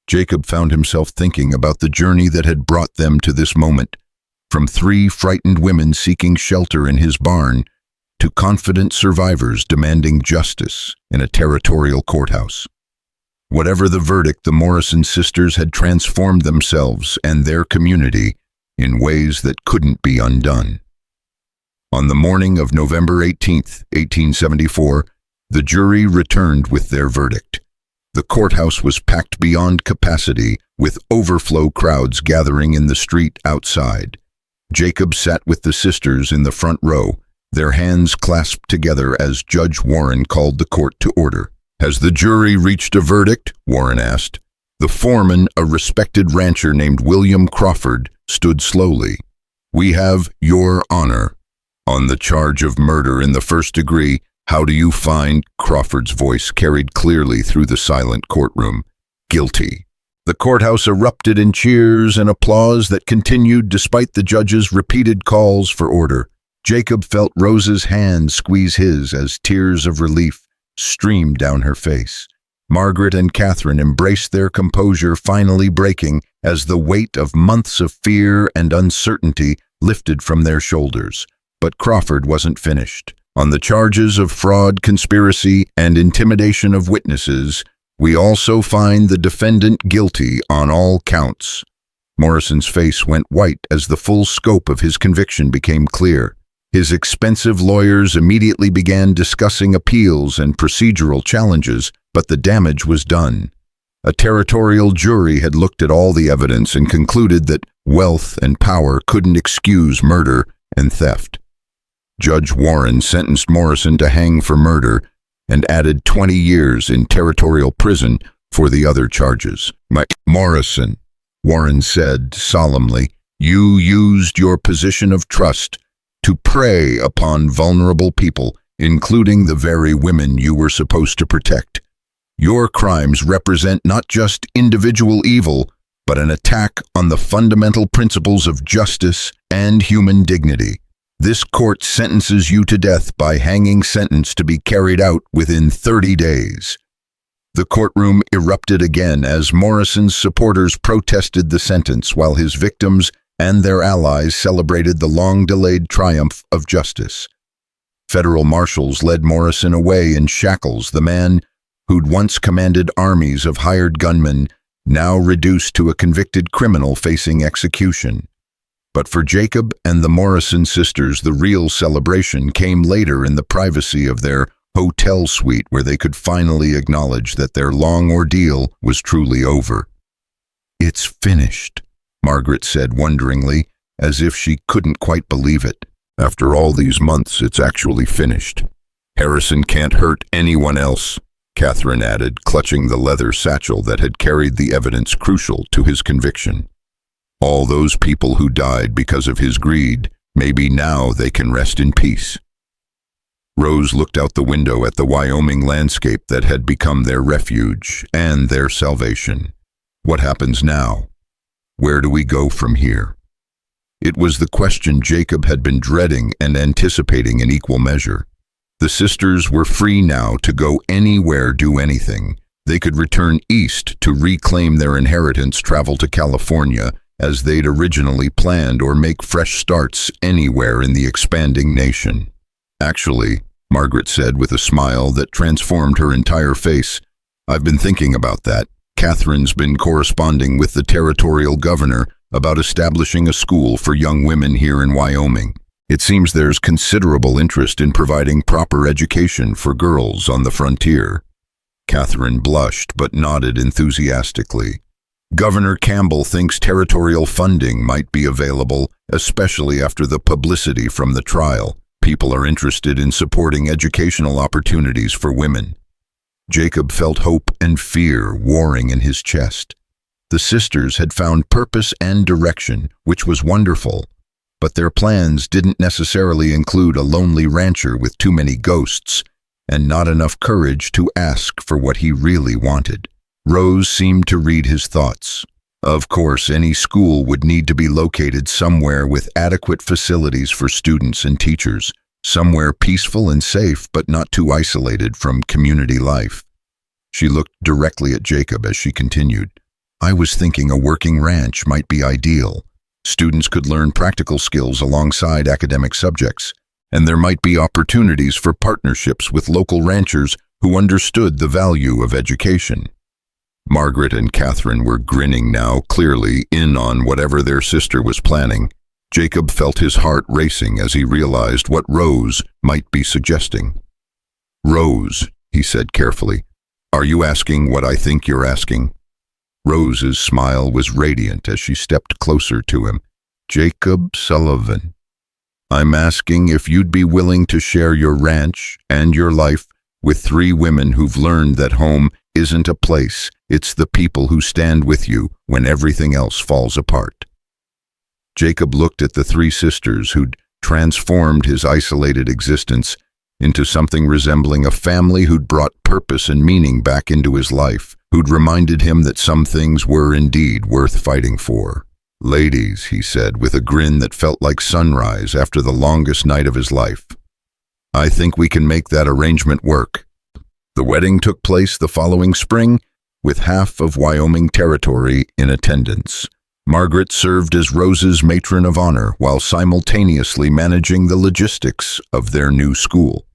Jacob found himself thinking about the journey that had brought them to this moment, from 3 frightened women seeking shelter in his barn to confident survivors demanding justice in a territorial courthouse. Whatever the verdict, the Morrison sisters had transformed themselves and their community in ways that couldn't be undone. On the morning of November 18th, 1874, the jury returned with their verdict. The courthouse was packed beyond capacity, with overflow crowds gathering in the street outside. Jacob sat with the sisters in the front row, their hands clasped together as Judge Warren called the court to order. "Has the jury reached a verdict?" Warren asked. The foreman, a respected rancher named William Crawford, stood slowly. "We have, Your Honor. On the charge of murder in the first degree, how do you find?" Crawford's voice carried clearly through the silent courtroom. "Guilty." The courthouse erupted in cheers and applause that continued despite the judge's repeated calls for order. Jacob felt Rose's hand squeeze his as tears of relief streamed down her face. Margaret and Catherine embraced their composure, finally breaking as the weight of months of fear and uncertainty lifted from their shoulders. But Crawford wasn't finished. "On the charges of fraud, conspiracy, and intimidation of witnesses, we also find the defendant guilty on all counts." Morrison's face went white as the full scope of his conviction became clear. His expensive lawyers immediately began discussing appeals and procedural challenges, but the damage was done. A territorial jury had looked at all the evidence and concluded that wealth and power couldn't excuse murder and theft. Judge Warren sentenced Morrison to hang for murder and added 20 years in territorial prison for the other charges. "Morrison," Warren said solemnly, "you used your position of trust to prey upon vulnerable people, including the very women you were supposed to protect. Your crimes represent not just individual evil, but an attack on the fundamental principles of justice and human dignity. This court sentences you to death by hanging sentence to be carried out within 30 days. The courtroom erupted again as Morrison's supporters protested the sentence while his victims and their allies celebrated the long-delayed triumph of justice. Federal marshals led Morrison away in shackles. The man who'd once commanded armies of hired gunmen now reduced to a convicted criminal facing execution. But for Jacob and the Morrison sisters, the real celebration came later in the privacy of their hotel suite, where they could finally acknowledge that their long ordeal was truly over. "It's finished," Margaret said wonderingly, as if she couldn't quite believe it. "After all these months, it's actually finished. Harrison can't hurt anyone else," Catherine added, clutching the leather satchel that had carried the evidence crucial to his conviction. "All those people who died because of his greed, maybe now they can rest in peace." Rose looked out the window at the Wyoming landscape that had become their refuge and their salvation. What happens now? Where do we go from here? It was the question Jacob had been dreading and anticipating in equal measure. The sisters were free now to go anywhere, do anything. They could return east to reclaim their inheritance, travel to California as they'd originally planned, or make fresh starts anywhere in the expanding nation. "Actually," Margaret said with a smile that transformed her entire face, "I've been thinking about that. Catherine's been corresponding with the territorial governor about establishing a school for young women here in Wyoming. It seems there's considerable interest in providing proper education for girls on the frontier." Catherine blushed but nodded enthusiastically. "Governor Campbell thinks territorial funding might be available, especially after the publicity from the trial. People are interested in supporting educational opportunities for women." Jacob felt hope and fear warring in his chest. The sisters had found purpose and direction, which was wonderful, but their plans didn't necessarily include a lonely rancher with too many ghosts and not enough courage to ask for what he really wanted. Rose seemed to read his thoughts. Of course, any school would need to be located somewhere with adequate facilities for students and teachers, somewhere peaceful and safe but not too isolated from community life. She looked directly at Jacob as she continued, "I was thinking a working ranch might be ideal. Students could learn practical skills alongside academic subjects, and there might be opportunities for partnerships with local ranchers who understood the value of education." Margaret and Catherine were grinning now, clearly in on whatever their sister was planning. Jacob felt his heart racing as he realized what Rose might be suggesting. "Rose," he said carefully, "are you asking what I think you're asking?" Rose's smile was radiant as she stepped closer to him. "Jacob Sullivan, I'm asking if you'd be willing to share your ranch and your life with 3 women who've learned that home isn't a place, it's the people who stand with you when everything else falls apart." Jacob looked at the 3 sisters who'd transformed his isolated existence into something resembling a family who'd brought purpose and meaning back into his life, who'd reminded him that some things were indeed worth fighting for. "Ladies," he said with a grin that felt like sunrise after the longest night of his life, "I think we can make that arrangement work." The wedding took place the following spring, with half of Wyoming Territory in attendance. Margaret served as Rose's matron of honor while simultaneously managing the logistics of their new school.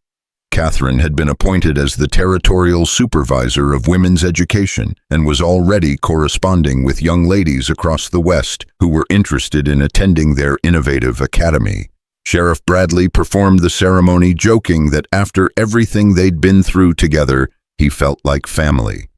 Catherine had been appointed as the territorial supervisor of women's education and was already corresponding with young ladies across the West who were interested in attending their innovative academy. Sheriff Bradley performed the ceremony, joking that after everything they'd been through together, he felt like family.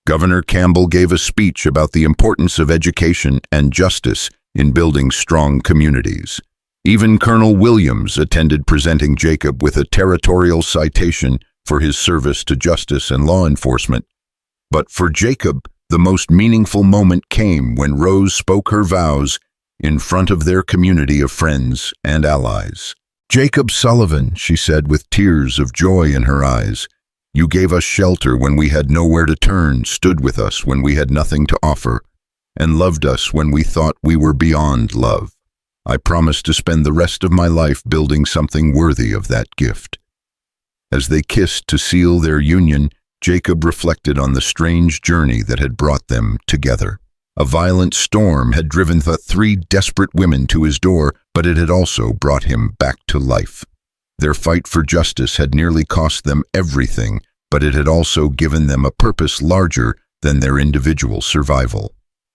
Governor Campbell gave a speech about the importance of education and justice in building strong communities. Even Colonel Williams attended, presenting Jacob with a territorial citation for his service to justice and law enforcement. But for Jacob, the most meaningful moment came when Rose spoke her vows in front of their community of friends and allies. "Jacob Sullivan," she said with tears of joy in her eyes, "you gave us shelter when we had nowhere to turn, stood with us when we had nothing to offer, and loved us when we thought we were beyond love. I promise to spend the rest of my life building something worthy of that gift." As they kissed to seal their union, Jacob reflected on the strange journey that had brought them together. A violent storm had driven the 3 desperate women to his door, but it had also brought him back to life. Their fight for justice had nearly cost them everything, but it had also given them a purpose larger than their individual survival.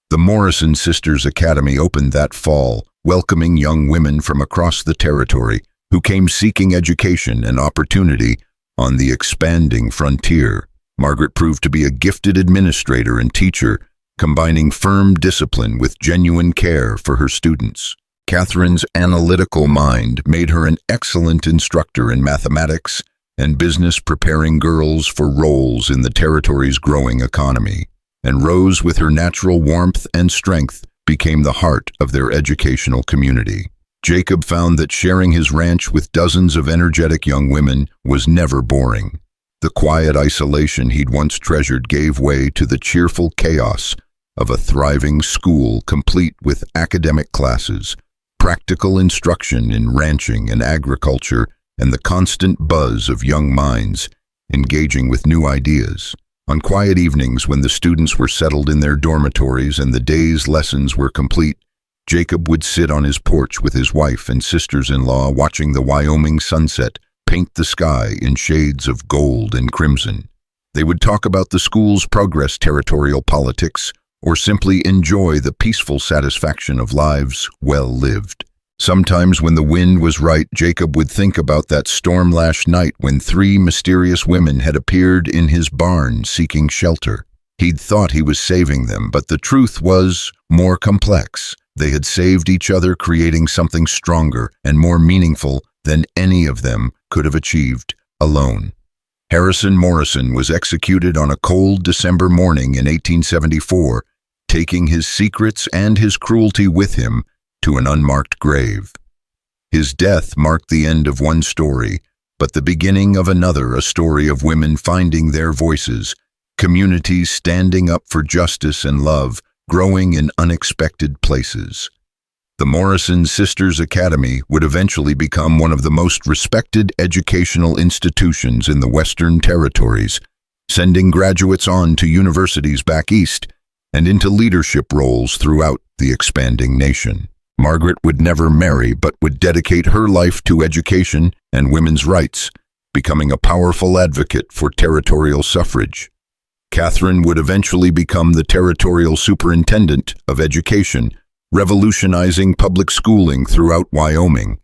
The Morrison Sisters Academy opened that fall, welcoming young women from across the territory who came seeking education and opportunity on the expanding frontier. Margaret proved to be a gifted administrator and teacher, combining firm discipline with genuine care for her students. Catherine's analytical mind made her an excellent instructor in mathematics and business, preparing girls for roles in the territory's growing economy. And Rose, with her natural warmth and strength, became the heart of their educational community. Jacob found that sharing his ranch with dozens of energetic young women was never boring. The quiet isolation he'd once treasured gave way to the cheerful chaos of a thriving school complete with academic classes, practical instruction in ranching and agriculture, and the constant buzz of young minds engaging with new ideas. On quiet evenings when the students were settled in their dormitories and the day's lessons were complete, Jacob would sit on his porch with his wife and sisters-in-law, watching the Wyoming sunset paint the sky in shades of gold and crimson. They would talk about the school's progress, territorial politics, or simply enjoy the peaceful satisfaction of lives well lived. Sometimes when the wind was right, Jacob would think about that storm-lashed night when 3 mysterious women had appeared in his barn seeking shelter. He'd thought he was saving them, but the truth was more complex. They had saved each other, creating something stronger and more meaningful than any of them could have achieved alone. Harrison Morrison was executed on a cold December morning in 1874, taking his secrets and his cruelty with him to an unmarked grave. His death marked the end of one story, but the beginning of another, a story of women finding their voices, communities standing up for justice and love, growing in unexpected places. The Morrison Sisters Academy would eventually become one of the most respected educational institutions in the Western Territories, sending graduates on to universities back east and into leadership roles throughout the expanding nation. Margaret would never marry, but would dedicate her life to education and women's rights, becoming a powerful advocate for territorial suffrage. Catherine would eventually become the territorial superintendent of education, revolutionizing public schooling throughout Wyoming.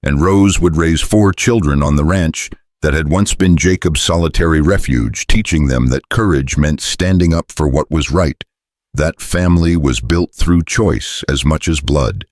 And Rose would raise 4 children on the ranch that had once been Jacob's solitary refuge, teaching them that courage meant standing up for what was right. That family was built through choice as much as blood,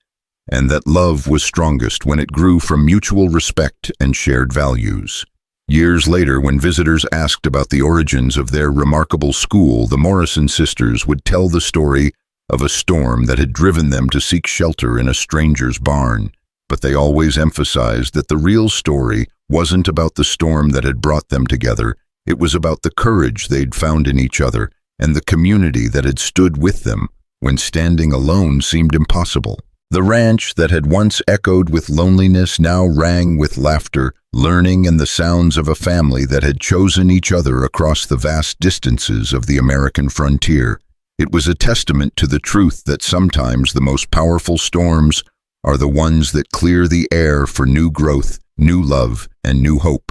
and that love was strongest when it grew from mutual respect and shared values. Years later, when visitors asked about the origins of their remarkable school, the Morrison sisters would tell the story of a storm that had driven them to seek shelter in a stranger's barn. But they always emphasized that the real story wasn't about the storm that had brought them together. It was about the courage they'd found in each other and the community that had stood with them when standing alone seemed impossible. The ranch that had once echoed with loneliness now rang with laughter, learning, and the sounds of a family that had chosen each other across the vast distances of the American frontier. It was a testament to the truth that sometimes the most powerful storms are the ones that clear the air for new growth, new love, and new hope.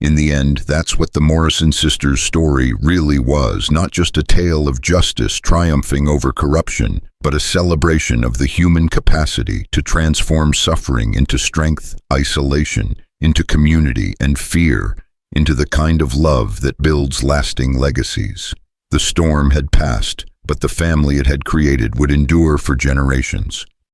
In the end, that's what the Morrison sisters' story really was, not just a tale of justice triumphing over corruption, but a celebration of the human capacity to transform suffering into strength, isolation into community, and fear into the kind of love that builds lasting legacies. The storm had passed, but the family it had created would endure for generations.